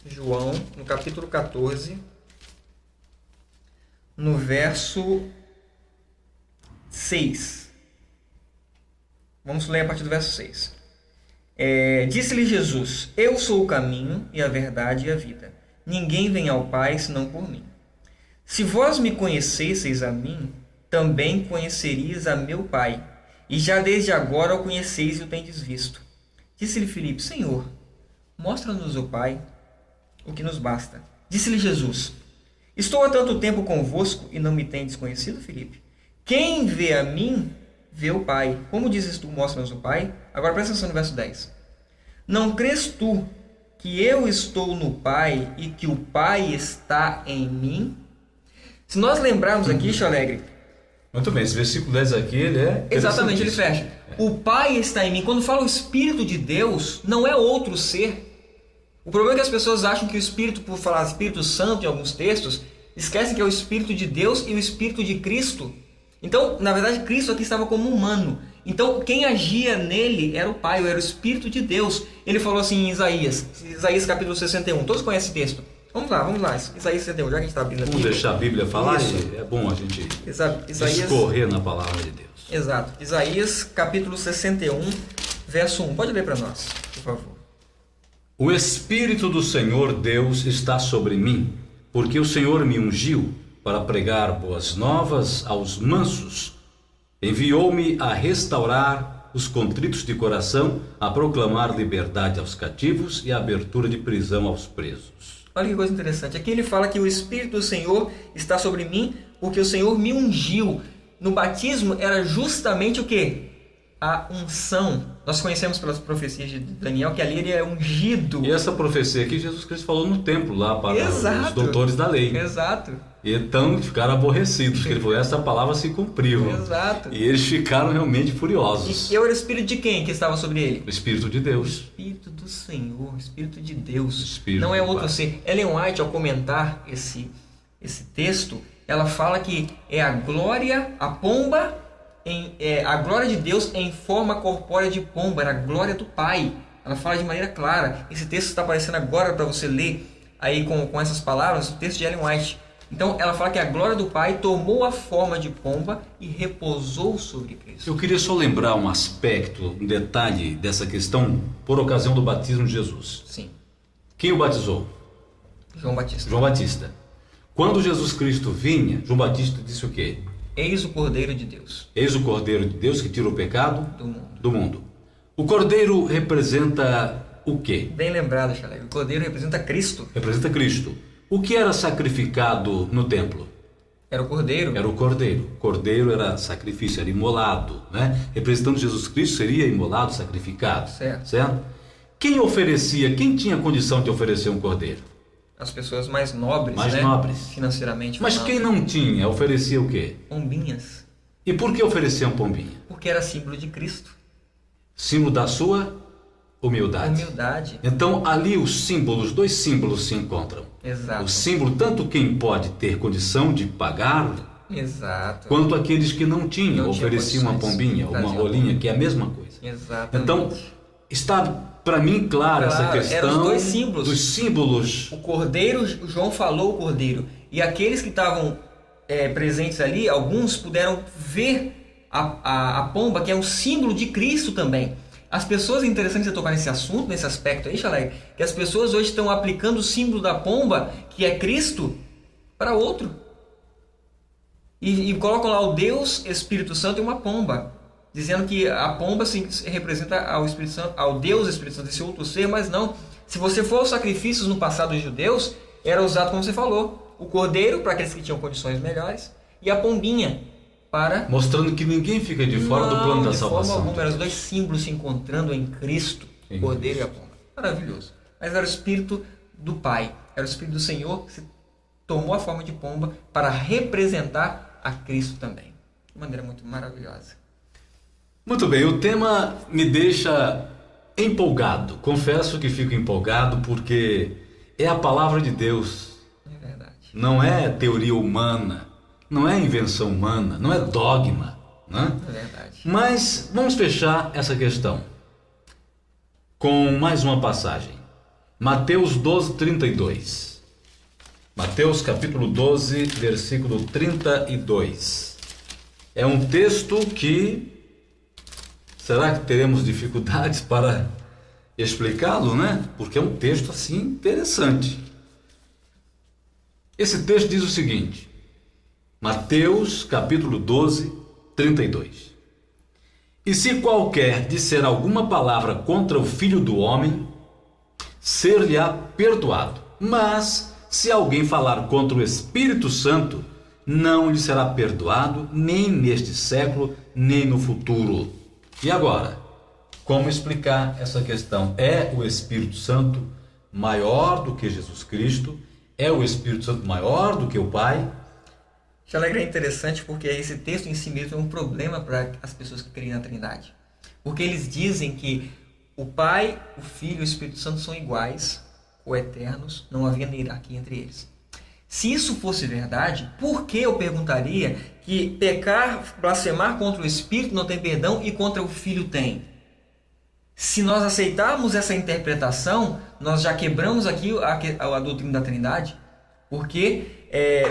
João, no capítulo 14, no verso 6. Vamos ler a partir do verso 6. Disse-lhe Jesus: Eu sou o caminho e a verdade e a vida. Ninguém vem ao Pai senão por mim. Se vós me conhecesseis a mim, também conhecerias a meu Pai. E já desde agora o conheceis e o tendes visto. Disse-lhe Filipe: Senhor, mostra-nos o Pai, o que nos basta. Disse-lhe Jesus: Estou há tanto tempo convosco e não me tendes conhecido, Filipe? Quem vê a mim, vê o Pai. Como dizes tu, mostra-nos o Pai? Agora presta atenção no verso 10. Não crês tu que eu estou no Pai e que o Pai está em mim? Se nós lembrarmos aqui, Alegre. Muito bem, esse versículo 10 aqui, ele é... Exatamente, ele fecha. O Pai está em mim. Quando fala o Espírito de Deus, não é outro ser. O problema é que as pessoas acham que o Espírito, por falar Espírito Santo em alguns textos, esquecem que é o Espírito de Deus e o Espírito de Cristo. Então, na verdade, Cristo aqui estava como humano. Então, quem agia nele era o Pai, ou era o Espírito de Deus. Ele falou assim em Isaías capítulo 61. Todos conhecem esse texto. Vamos lá. Isaías 61, já que a gente está abrindo aqui. Vamos deixar a Bíblia falar? É bom a gente discorrer na palavra de Deus. Exato. Isaías capítulo 61, verso 1. Pode ler para nós, por favor. O Espírito do Senhor Deus está sobre mim, porque o Senhor me ungiu para pregar boas novas aos mansos. Enviou-me a restaurar os contritos de coração, a proclamar liberdade aos cativos e a abertura de prisão aos presos. Olha que coisa interessante. Aqui ele fala que o Espírito do Senhor está sobre mim, porque o Senhor me ungiu. No batismo era justamente o quê? A unção. Nós conhecemos pelas profecias de Daniel que ali ele é ungido. E essa profecia aqui Jesus Cristo falou no templo lá para os doutores da lei. Exato. E então ficaram aborrecidos, porque ele falou, essa palavra se cumpriu. Exato. E eles ficaram realmente furiosos. E era o Espírito de quem que estava sobre ele? O Espírito de Deus. O Espírito do Senhor, o Espírito de Deus. Espírito não é outro ser. Ellen White, ao comentar esse texto, ela fala que é a glória, a pomba, a glória de Deus em forma corpórea de pomba, era a glória do Pai. Ela fala de maneira clara. Esse texto está aparecendo agora para você ler aí com essas palavras, o texto de Ellen White. Então ela fala que a glória do Pai tomou a forma de pomba e repousou sobre Cristo. Eu queria só lembrar um aspecto, um detalhe dessa questão por ocasião do batismo de Jesus. Sim. Quem o batizou? João Batista. João Batista. Quando Jesus Cristo vinha, João Batista disse o quê? Eis o Cordeiro de Deus. Eis o Cordeiro de Deus que tira o pecado do mundo. O Cordeiro representa o quê? Bem lembrado, Xaleg. O Cordeiro representa Cristo. Representa Cristo. O que era sacrificado no templo? Era o Cordeiro. Era o Cordeiro. Cordeiro era sacrifício, era imolado, né? Representando Jesus Cristo, seria imolado, sacrificado. Certo? Quem tinha condição de oferecer um Cordeiro? As pessoas mais nobres, financeiramente. Mas quem não tinha, oferecia o quê? Pombinhas. E por que ofereciam pombinha? Porque era símbolo de Cristo. Símbolo da sua humildade. Então ali os dois símbolos se encontram. Exato. O símbolo, tanto quem pode ter condição de pagar, exato, quanto aqueles que não tinham, ofereciam uma pombinha, uma rolinha, que é a mesma coisa. Exatamente. Então, está para mim clara essa questão. Eram os dois símbolos. Dos símbolos. O Cordeiro, o João falou o Cordeiro. E aqueles que estavam presentes ali, alguns puderam ver a pomba, que é um símbolo de Cristo também. As pessoas, é interessante você tocar nesse assunto, nesse aspecto aí, Xaleg, que as pessoas hoje estão aplicando o símbolo da pomba, que é Cristo, para outro. E colocam lá o Deus Espírito Santo e uma pomba, dizendo que a pomba se representa ao Espírito Santo, ao Deus Espírito Santo, esse outro ser, mas não. Se você for aos sacrifícios no passado dos judeus, era usado como você falou, o cordeiro para aqueles que tinham condições melhores e a pombinha para... Mostrando que ninguém fica de fora do plano da salvação. De forma alguma, eram os dois símbolos se encontrando em Cristo, o cordeiro e a pomba. Maravilhoso. Mas era o Espírito do Pai, era o Espírito do Senhor que se tomou a forma de pomba para representar a Cristo também. De maneira muito maravilhosa. Muito bem, o tema me deixa empolgado. Confesso que fico empolgado porque é a palavra de Deus. É verdade. Não é teoria humana, não é invenção humana, não é dogma, né? É verdade. Mas vamos fechar essa questão com mais uma passagem. Mateus 12, 32. Mateus capítulo 12, versículo 32. É um texto que... será que teremos dificuldades para explicá-lo, né? Porque é um texto assim interessante. Esse texto diz o seguinte, Mateus capítulo 12, 32. E se qualquer disser alguma palavra contra o Filho do Homem, ser-lhe-á perdoado. Mas se alguém falar contra o Espírito Santo, não lhe será perdoado, nem neste século, nem no futuro. E agora, como explicar essa questão? É o Espírito Santo maior do que Jesus Cristo? É o Espírito Santo maior do que o Pai? Xalegre, é interessante porque esse texto em si mesmo é um problema para as pessoas que creem na Trindade. Porque eles dizem que o Pai, o Filho e o Espírito Santo são iguais, coeternos, não havia hierarquia entre eles. Se isso fosse verdade, por que eu perguntaria que pecar, blasfemar contra o Espírito não tem perdão e contra o Filho tem? Se nós aceitarmos essa interpretação, nós já quebramos aqui a doutrina da Trindade, porque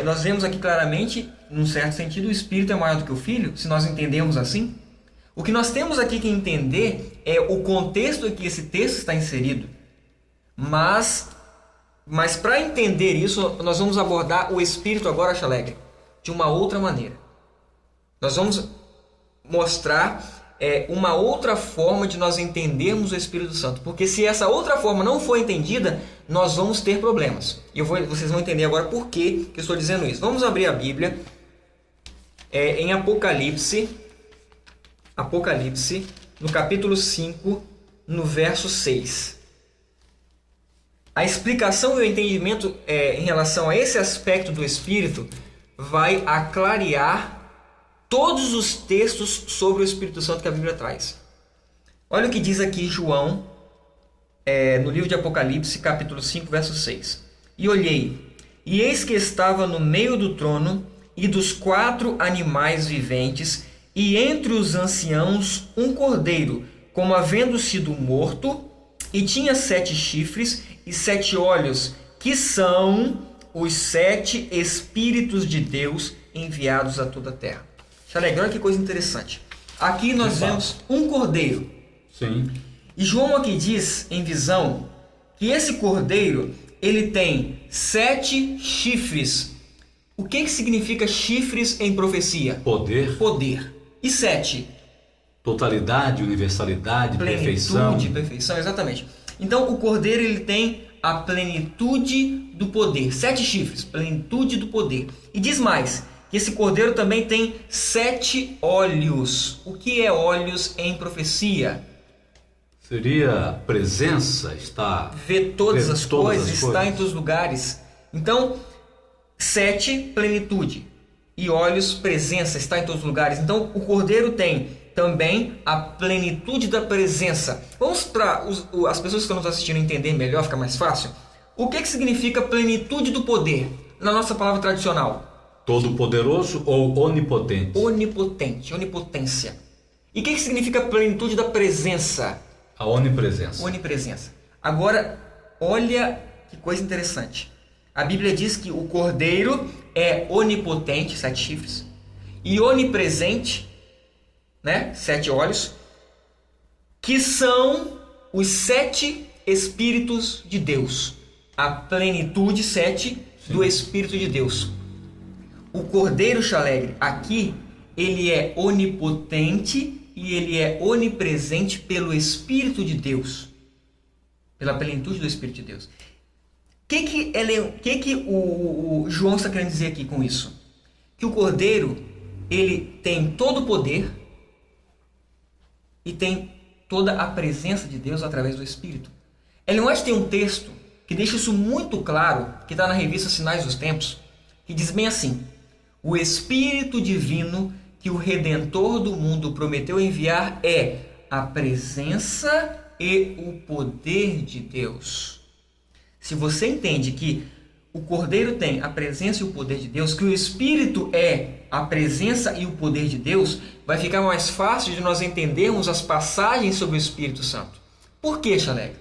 nós vemos aqui claramente, num certo sentido, o Espírito é maior do que o Filho, se nós entendemos assim. O que nós temos aqui que entender é o contexto em que esse texto está inserido. Mas para entender isso, nós vamos abordar o Espírito agora, Xalegre, de uma outra maneira. Nós vamos mostrar uma outra forma de nós entendermos o Espírito Santo. Porque se essa outra forma não for entendida, nós vamos ter problemas. E vocês vão entender agora por que eu estou dizendo isso. Vamos abrir a Bíblia em Apocalipse, no capítulo 5, no verso 6. A explicação e o entendimento em relação a esse aspecto do Espírito vai aclarear todos os textos sobre o Espírito Santo que a Bíblia traz. Olha o que diz aqui João, no livro de Apocalipse, capítulo 5, verso 6. E olhei, e eis que estava no meio do trono e dos 4 animais viventes, e entre os anciãos um cordeiro, como havendo sido morto, e tinha 7 chifres e 7 olhos, que são os 7 Espíritos de Deus enviados a toda a terra. Olha que coisa interessante. Aqui nós vemos um cordeiro. Sim. E João aqui diz, em visão, que esse cordeiro, ele tem 7 chifres. O que significa chifres em profecia? Poder. Poder. E 7? Totalidade, universalidade, perfeição. Plenitude, perfeição, exatamente. Então o cordeiro, ele tem a plenitude do poder. 7 chifres, plenitude do poder. E diz mais, que esse cordeiro também tem 7 olhos. O que é olhos em profecia? Seria presença, está... Vê todas as coisas, está em todos os lugares. Então, 7, plenitude. E olhos, presença, está em todos os lugares. Então, o cordeiro tem também a plenitude da presença. Vamos para as pessoas que estão nos assistindo entender melhor, fica mais fácil. O que significa plenitude do poder? Na nossa palavra tradicional. Todo-poderoso ou onipotente? Onipotente, onipotência. E o que significa plenitude da presença? A onipresença. Onipresença. Agora, olha que coisa interessante. A Bíblia diz que o cordeiro é onipotente, 7 chifres, e onipresente, 7 olhos, que são os 7 Espíritos de Deus. A plenitude 7 do Espírito de Deus. O cordeiro, Xalegre, aqui, ele é onipotente e ele é onipresente pelo Espírito de Deus. Pela plenitude do Espírito de Deus. O que o João está querendo dizer aqui com isso? Que o cordeiro, ele tem todo o poder e tem toda a presença de Deus através do Espírito. Ellen White tem um texto que deixa isso muito claro, que está na revista Sinais dos Tempos, que diz bem assim: o Espírito Divino que o Redentor do mundo prometeu enviar é a presença e o poder de Deus. Se você entende que o Cordeiro tem a presença e o poder de Deus, que o Espírito é a presença e o poder de Deus, vai ficar mais fácil de nós entendermos as passagens sobre o Espírito Santo. Por quê, Xalegre?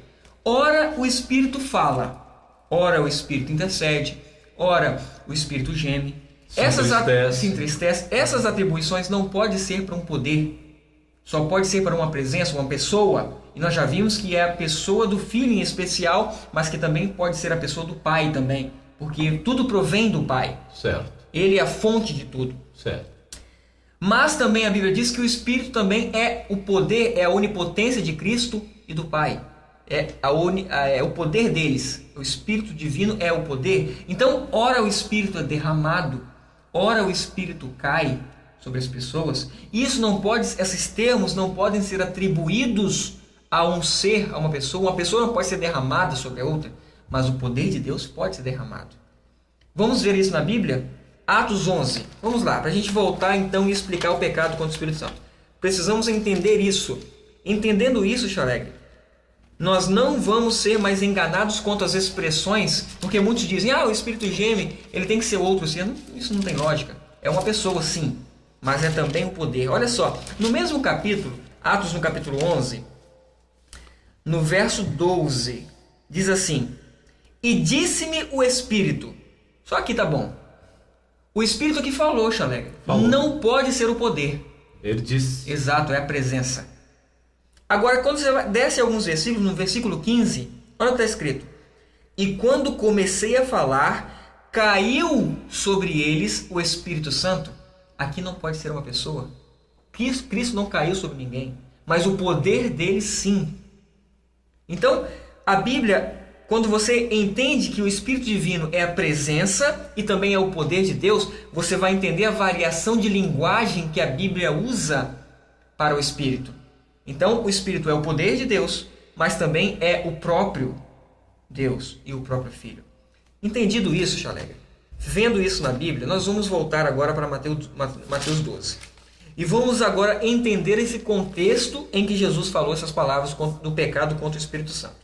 Ora o Espírito fala, ora o Espírito intercede, ora o Espírito geme. Se entristece. Essas atribuições não podem ser para um poder, só pode ser para uma presença, uma pessoa. E nós já vimos que é a pessoa do Filho em especial, mas que também pode ser a pessoa do Pai também, porque tudo provém do Pai. Certo. Ele é a fonte de tudo. Certo. Mas também a Bíblia diz que o Espírito também é o poder, é a onipotência de Cristo e do Pai. É o poder deles. O Espírito divino é o poder. Então, ora o Espírito é derramado, ora o Espírito cai sobre as pessoas. Isso não pode, esses termos não podem ser atribuídos a um ser, a uma pessoa. Uma pessoa não pode ser derramada sobre a outra, mas o poder de Deus pode ser derramado. Vamos ver isso na Bíblia? Atos 11. Vamos lá, para a gente voltar então e explicar o pecado contra o Espírito Santo. Precisamos entender isso. Entendendo isso, Chalegre, nós não vamos ser mais enganados quanto às expressões, porque muitos dizem, o Espírito geme, ele tem que ser outro. Isso não tem lógica. É uma pessoa, sim, mas é também o poder. Olha só, no mesmo capítulo, Atos no capítulo 11, no verso 12, diz assim, e disse-me o Espírito. Só aqui tá bom. O Espírito que falou, Chalegre, não pode ser o poder. Ele disse. Exato, é a presença. Agora, quando você desce alguns versículos, no versículo 15, olha o que está escrito. E quando comecei a falar, caiu sobre eles o Espírito Santo. Aqui não pode ser uma pessoa. Cristo não caiu sobre ninguém, mas o poder dele sim. Então, a Bíblia, quando você entende que o Espírito Divino é a presença e também é o poder de Deus, você vai entender a variação de linguagem que a Bíblia usa para o Espírito. Então, o Espírito é o poder de Deus, mas também é o próprio Deus e o próprio Filho. Entendido isso, Chalegre, vendo isso na Bíblia, nós vamos voltar agora para Mateus 12. E vamos agora entender esse contexto em que Jesus falou essas palavras do pecado contra o Espírito Santo.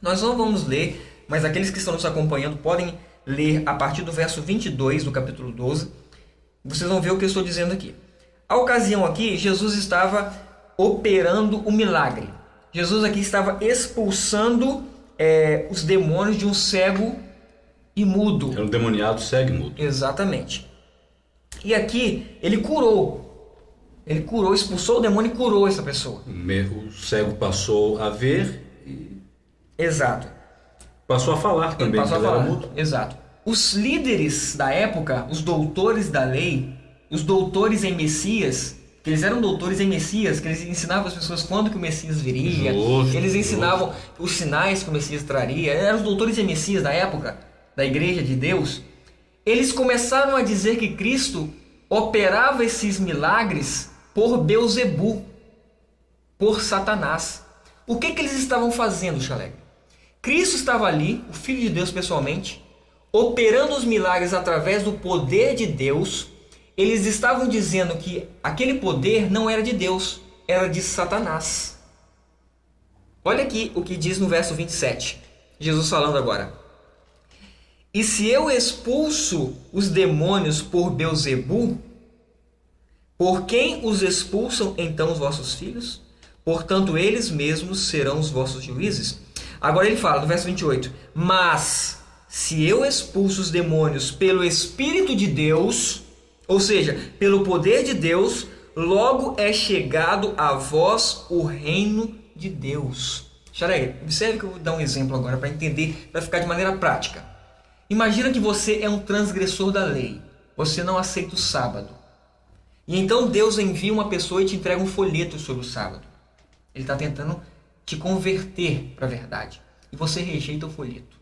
Nós não vamos ler, mas aqueles que estão nos acompanhando podem ler a partir do verso 22 do capítulo 12. Vocês vão ver o que eu estou dizendo aqui. A ocasião aqui, Jesus estava operando o milagre. Jesus aqui estava expulsando os demônios de um cego e mudo. Era um demoniado cego e mudo. Exatamente. E aqui ele curou. Ele curou, expulsou o demônio e curou essa pessoa. O cego passou a ver e... Exato. Passou a falar também. Passou a falar. Era mudo. Exato. Os líderes da época, os doutores da lei, os doutores em Messias, que eles eram doutores em Messias, que eles ensinavam as pessoas quando que o Messias viria, eles ensinavam os sinais que o Messias traria, eram os doutores em Messias da época, da igreja de Deus. Eles começaram a dizer que Cristo operava esses milagres por Beelzebu, por Satanás. O que eles estavam fazendo, Chalegre? Cristo estava ali, o Filho de Deus pessoalmente, operando os milagres através do poder de Deus. Eles estavam dizendo que aquele poder não era de Deus, era de Satanás. Olha aqui o que diz no verso 27. Jesus falando agora. E se eu expulso os demônios por Beelzebu, por quem os expulsam então os vossos filhos? Portanto, eles mesmos serão os vossos juízes. Agora ele fala no verso 28. Mas se eu expulso os demônios pelo Espírito de Deus, ou seja, pelo poder de Deus, logo é chegado a vós o reino de Deus. Xareia, observe que eu vou dar um exemplo agora para entender, para ficar de maneira prática. Imagina que você é um transgressor da lei. Você não aceita o sábado. E então Deus envia uma pessoa e te entrega um folheto sobre o sábado. Ele está tentando te converter para a verdade. E você rejeita o folheto.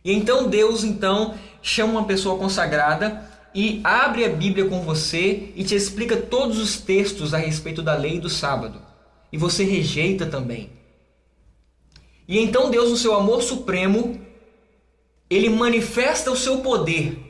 E então Deus chama uma pessoa consagrada e abre a Bíblia com você e te explica todos os textos a respeito da lei do sábado. E você rejeita também. E então Deus, no seu amor supremo, ele manifesta o seu poder.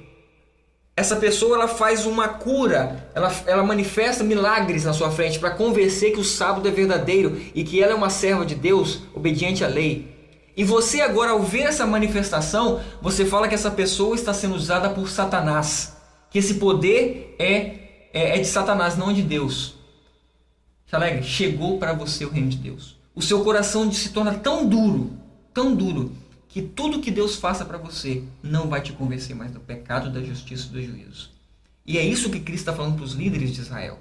Essa pessoa ela faz uma cura, ela manifesta milagres na sua frente para convencer que o sábado é verdadeiro e que ela é uma serva de Deus, obediente à lei. E você agora, ao ver essa manifestação, você fala que essa pessoa está sendo usada por Satanás. Que esse poder é de Satanás, não é de Deus. Chalegre, chegou para você o reino de Deus. O seu coração se torna tão duro tão duro, que tudo que Deus faça para você não vai te convencer mais do pecado, da justiça e do juízo. E é isso que Cristo está falando para os líderes de Israel.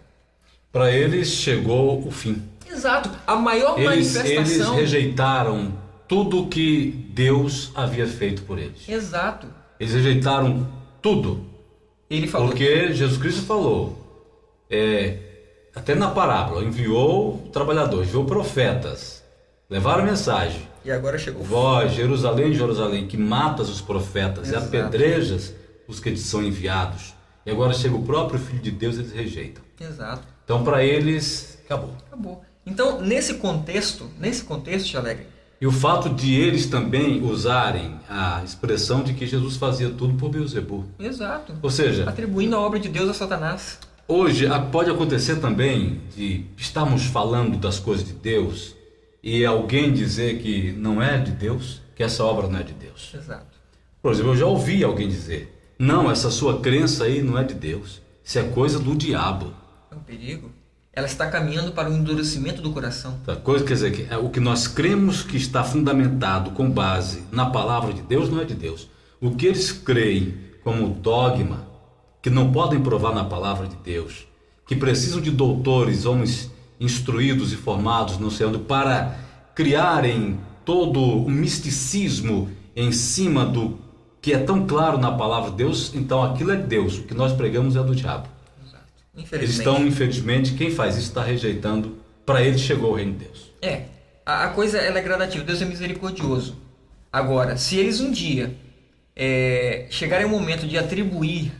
Para eles chegou o fim. Exato. A maior manifestação... Eles rejeitaram tudo que Deus havia feito por eles. Exato. Eles rejeitaram tudo. Ele falou... Porque Jesus Cristo falou, até na parábola, enviou trabalhadores, enviou profetas, levaram a mensagem. E agora chegou o fim. Vós, Jerusalém, Jerusalém, que matas os profetas e apedrejas os que te são enviados. E agora chega o próprio Filho de Deus e eles rejeitam. Exato. Então, para eles, acabou. Acabou. Então, nesse contexto, Tio Alegre... E o fato de eles também usarem a expressão de que Jesus fazia tudo por Beelzebul. Exato. Ou seja... atribuindo a obra de Deus a Satanás. Hoje, pode acontecer também de estarmos falando das coisas de Deus e alguém dizer que não é de Deus, que essa obra não é de Deus. Exato. Por exemplo, eu já ouvi alguém dizer, não, essa sua crença aí não é de Deus, isso é coisa do diabo. É um perigo. Ela está caminhando para o endurecimento do coração. Quer dizer, que o que nós cremos que está fundamentado com base na palavra de Deus não é de Deus. O que eles creem como dogma, que não podem provar na palavra de Deus, que precisam de doutores, homens instruídos e formados, não sei onde, para criarem todo o misticismo em cima do que é tão claro na palavra de Deus, então aquilo é de Deus, o que nós pregamos é do diabo. Exato. Eles estão, infelizmente, quem faz isso está rejeitando, para eles chegou o reino de Deus. A coisa ela é gradativa, Deus é misericordioso. Agora, se eles um dia chegarem ao momento de atribuir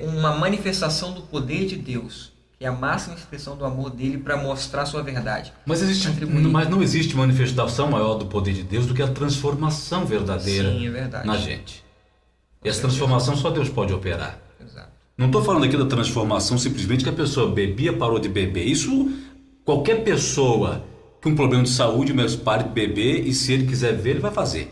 uma manifestação do poder de Deus, que é a máxima expressão do amor dele para mostrar a sua verdade. Mas não existe manifestação maior do poder de Deus do que a transformação verdadeira. Sim, é verdade. Na gente. E essa transformação só Deus pode operar. Exato. Não estou falando aqui da transformação simplesmente que a pessoa bebia, parou de beber. Isso, qualquer pessoa com um problema de saúde, mas pare de beber e se ele quiser ver, ele vai fazer.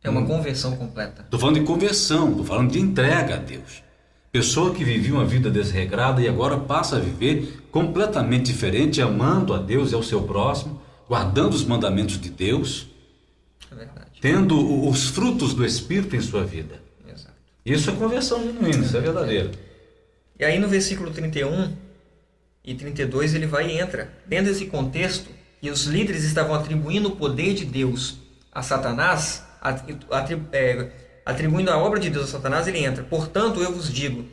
É uma conversão completa. Estou falando de conversão, estou falando de entrega a Deus. Pessoa que vivia uma vida desregrada e agora passa a viver completamente diferente, amando a Deus e ao seu próximo, guardando os mandamentos de Deus, é verdade, tendo os frutos do Espírito em sua vida. Exato. Isso é conversão genuína, isso é verdadeiro. E aí no versículo 31 e 32 ele vai e entra. Dentro desse contexto, que os líderes estavam atribuindo o poder de Deus a Satanás, atribuindo a obra de Deus a Satanás, ele entra. Portanto, eu vos digo,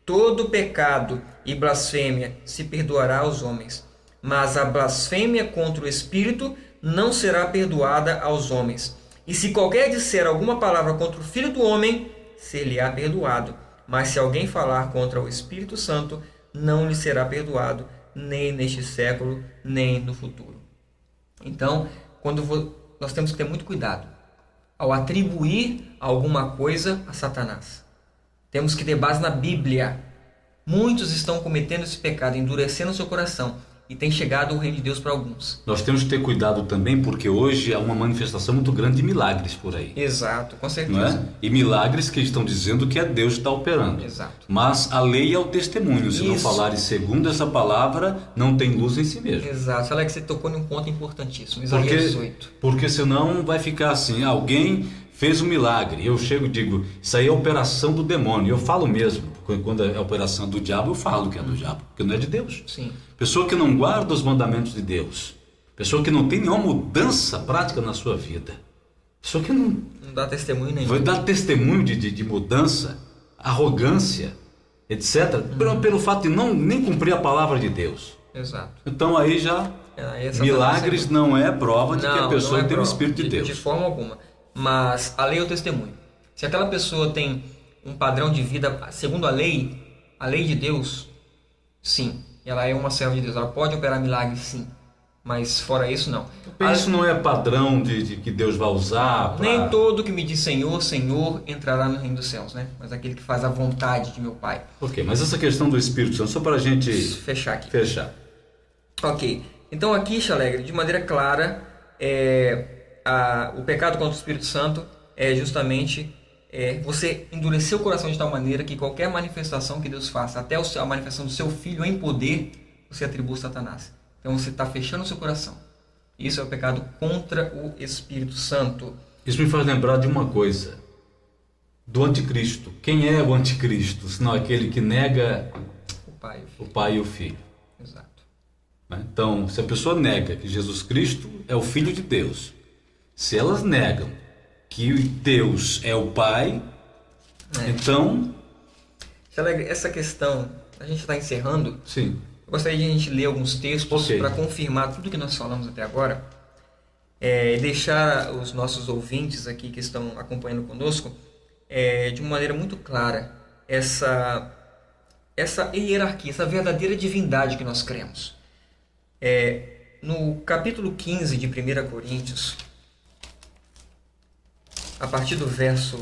todo pecado e blasfêmia se perdoará aos homens, mas a blasfêmia contra o Espírito não será perdoada aos homens. E se qualquer disser alguma palavra contra o Filho do Homem, ser-lhe-á perdoado. Mas se alguém falar contra o Espírito Santo, não lhe será perdoado, nem neste século, nem no futuro. Então, nós temos que ter muito cuidado ao atribuir alguma coisa a Satanás. Temos que ter base na Bíblia. Muitos estão cometendo esse pecado, endurecendo o seu coração, e tem chegado o reino de Deus para alguns. Nós temos que ter cuidado também, porque hoje há uma manifestação muito grande de milagres por aí. Exato, com certeza. Não é? E milagres que estão dizendo que é Deus que está operando. Exato. Mas a lei é o testemunho. Se não falares segundo essa palavra, não tem luz em si mesmo. Exato. Alex, você tocou em um ponto importantíssimo. Isaías 18. Porque senão vai ficar assim, alguém fez um milagre. Eu chego e digo, isso aí é operação do demônio. Eu falo mesmo, porque quando é operação do diabo, eu falo que é do diabo, porque não é de Deus. Sim. Pessoa que não guarda os mandamentos de Deus. Pessoa que não tem nenhuma mudança prática na sua vida. Pessoa que não dá testemunho nenhum. Vai dar testemunho de mudança, arrogância, etc. Pelo fato de nem cumprir a palavra de Deus. Exato. Então aí já milagres não é prova de que a pessoa tem o Espírito de Deus. De forma alguma. Mas a lei é o testemunho. Se aquela pessoa tem um padrão de vida segundo a lei de Deus, sim, ela é uma serva de Deus. Ela pode operar milagres, sim. Mas fora isso, não. Isso não é padrão de que Deus vai usar? Nem todo que me diz Senhor, Senhor, entrará no reino dos céus, né? Mas aquele que faz a vontade de meu Pai. Ok, mas essa questão do Espírito Santo, só para a gente fechar aqui. Fechar. Ok, então aqui, Chalegre, de maneira clara, o pecado contra o Espírito Santo é justamente você endurecer o coração de tal maneira que qualquer manifestação que Deus faça, até a manifestação do seu Filho em poder, você atribui a Satanás. Então você está fechando o seu coração. Isso é o pecado contra o Espírito Santo. Isso me faz lembrar de uma coisa, do anticristo. Quem é o anticristo, senão aquele que nega o Pai e o Filho? Exato. Então, se a pessoa nega que Jesus Cristo é o Filho de Deus, se elas negam que Deus é o Pai, então... Essa questão, a gente está encerrando. Sim. Eu gostaria de a gente ler alguns textos para confirmar tudo que nós falamos até agora. E deixar os nossos ouvintes aqui que estão acompanhando conosco de uma maneira muito clara essa hierarquia, essa verdadeira divindade que nós cremos. No capítulo 15 de 1 Coríntios, a partir do verso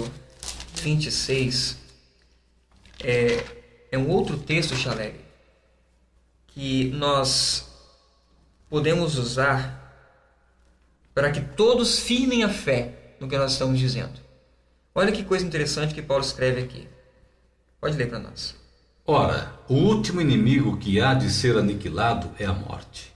26, é um outro texto, Chalegre, que nós podemos usar para que todos firmem a fé no que nós estamos dizendo. Olha que coisa interessante que Paulo escreve aqui. Pode ler para nós. Ora, o último inimigo que há de ser aniquilado é a morte,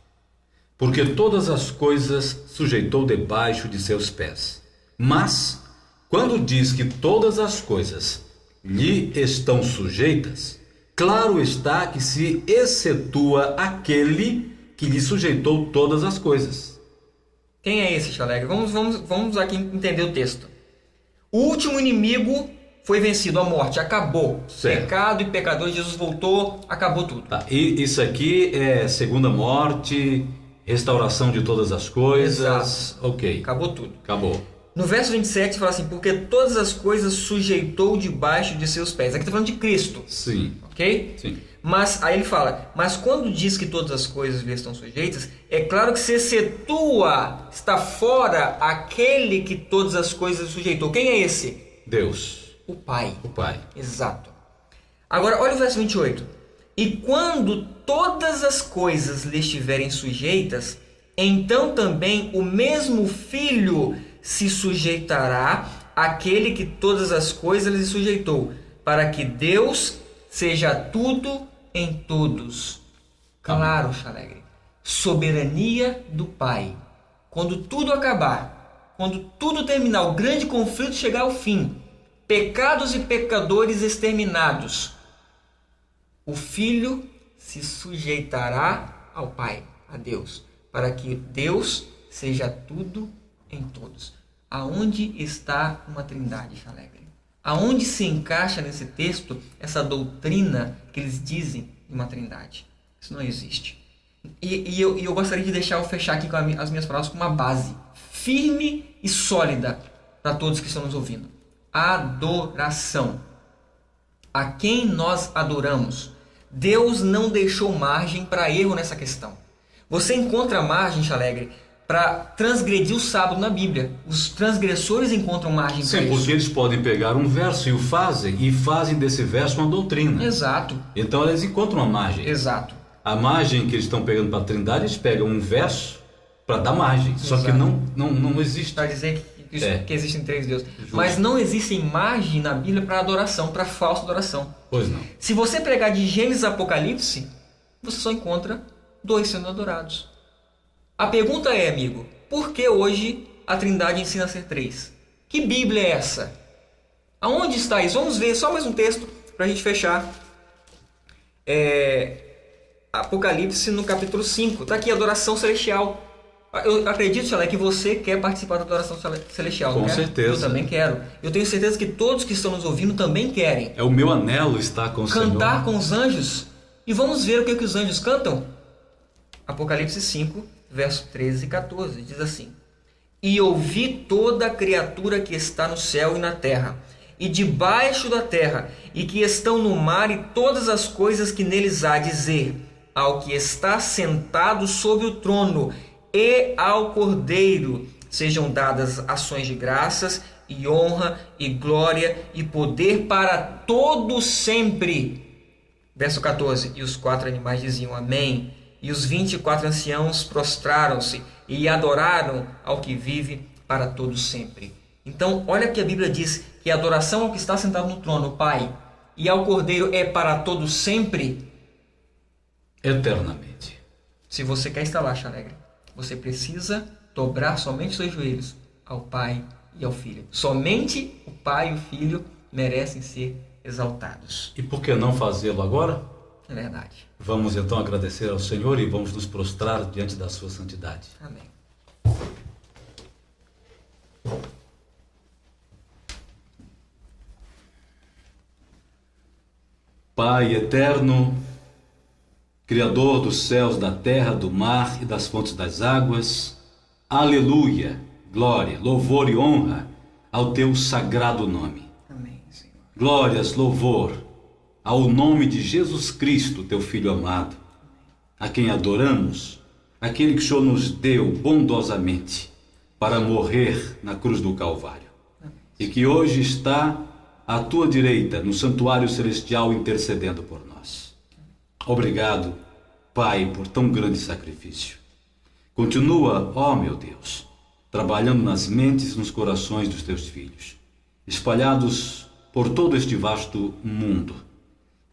porque todas as coisas sujeitou debaixo de seus pés. Mas, quando diz que todas as coisas lhe estão sujeitas, claro está que se excetua aquele que lhe sujeitou todas as coisas. Quem é esse, Chalegre? Vamos aqui entender o texto. O último inimigo foi vencido, a morte, acabou. Certo. Pecado e pecador, Jesus voltou, acabou tudo. Tá, e isso aqui é segunda morte, restauração de todas as coisas. Exato. Ok. Acabou tudo. Acabou. No verso 27 fala assim, porque todas as coisas sujeitou debaixo de seus pés. Aqui está falando de Cristo. Sim. Ok? Sim. Mas aí ele fala, mas quando diz que todas as coisas lhe estão sujeitas, é claro que se excetua, está fora aquele que todas as coisas sujeitou. Quem é esse? Deus. O Pai. O Pai. Exato. Agora, olha o verso 28. E quando todas as coisas lhe estiverem sujeitas, então também o mesmo Filho se sujeitará àquele que todas as coisas lhe sujeitou, para que Deus seja tudo em todos. Claro, Chalegre. Soberania do Pai. Quando tudo acabar, quando tudo terminar, o grande conflito chegar ao fim, pecados e pecadores exterminados, o Filho se sujeitará ao Pai, a Deus, para que Deus seja tudo em todos. Aonde está uma trindade, Chalegre? Aonde se encaixa nesse texto essa doutrina que eles dizem de uma trindade? Isso não existe. E eu gostaria de fechar aqui com as minhas palavras com uma base firme e sólida para todos que estão nos ouvindo. Adoração. A quem nós adoramos? Deus não deixou margem para erro nessa questão. Você encontra margem, Chalegre, para transgredir o sábado na Bíblia. Os transgressores encontram margem para isso. Sim, porque eles podem pegar um verso e fazem desse verso uma doutrina. Exato. Então eles encontram uma margem. Exato. A margem que eles estão pegando para a trindade, eles pegam um verso para dar margem. Exato. Só que não existe. Para dizer que existem três deuses. Justo. Mas não existe margem na Bíblia para adoração, para falsa adoração. Pois não. Se você pregar de Gênesis a Apocalipse, você só encontra dois sendo adorados. A pergunta é, amigo, por que hoje a Trindade ensina a ser três? Que Bíblia é essa? Aonde está isso? Vamos ver só mais um texto para a gente fechar. Apocalipse no capítulo 5. Está aqui a adoração celestial. Eu acredito, Chalé, que você quer participar da adoração celestial. Com não quer? certeza. Eu também quero. Eu tenho certeza que todos que estão nos ouvindo também querem. É o meu anelo estar com o Senhor. Cantar com os anjos. E vamos ver o que os anjos cantam? Apocalipse 5, verso 13 e 14. Diz assim: E ouvi toda a criatura que está no céu e na terra, e debaixo da terra, e que estão no mar, e todas as coisas que neles há, dizer ao que está sentado sobre o trono e ao Cordeiro sejam dadas ações de graças e honra e glória e poder para todos sempre. Verso 14. E os 4 animais diziam amém. E os 24 anciãos prostraram-se e adoraram ao que vive para todos sempre. Então, olha que a Bíblia diz que a adoração ao que está sentado no trono, o Pai, e ao Cordeiro é para todos sempre. Eternamente. Se você quer estar lá, Chalegre, você precisa dobrar somente seus joelhos ao Pai e ao Filho. Somente o Pai e o Filho merecem ser exaltados. E por que não fazê-lo agora? É verdade. Vamos então agradecer ao Senhor e vamos nos prostrar diante da sua santidade. Amém. Pai eterno, Criador dos céus, da terra, do mar e das fontes das águas, aleluia, glória, louvor e honra ao teu sagrado nome. Amém, Senhor. Glórias, louvor ao nome de Jesus Cristo, teu Filho amado, a quem adoramos, aquele que o Senhor nos deu bondosamente para morrer na cruz do Calvário. Amém. E que hoje está à tua direita, no santuário celestial, intercedendo por nós. Obrigado, Pai, por tão grande sacrifício. Continua, ó meu Deus, trabalhando nas mentes e nos corações dos teus filhos, espalhados por todo este vasto mundo.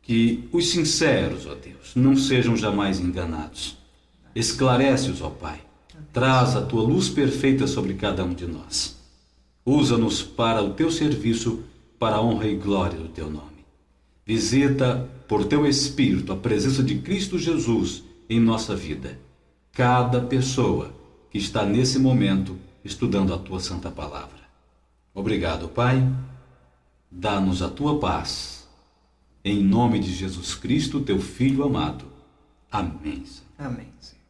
Que os sinceros, ó Deus, não sejam jamais enganados. Esclarece-os, ó Pai. Traz a tua luz perfeita sobre cada um de nós. Usa-nos para o teu serviço, para a honra e glória do teu nome. Visita por teu Espírito a presença de Cristo Jesus em nossa vida. Cada pessoa que está nesse momento estudando a tua santa palavra. Obrigado, Pai. Dá-nos a tua paz. Em nome de Jesus Cristo, teu Filho amado. Amém. Amém, Senhor.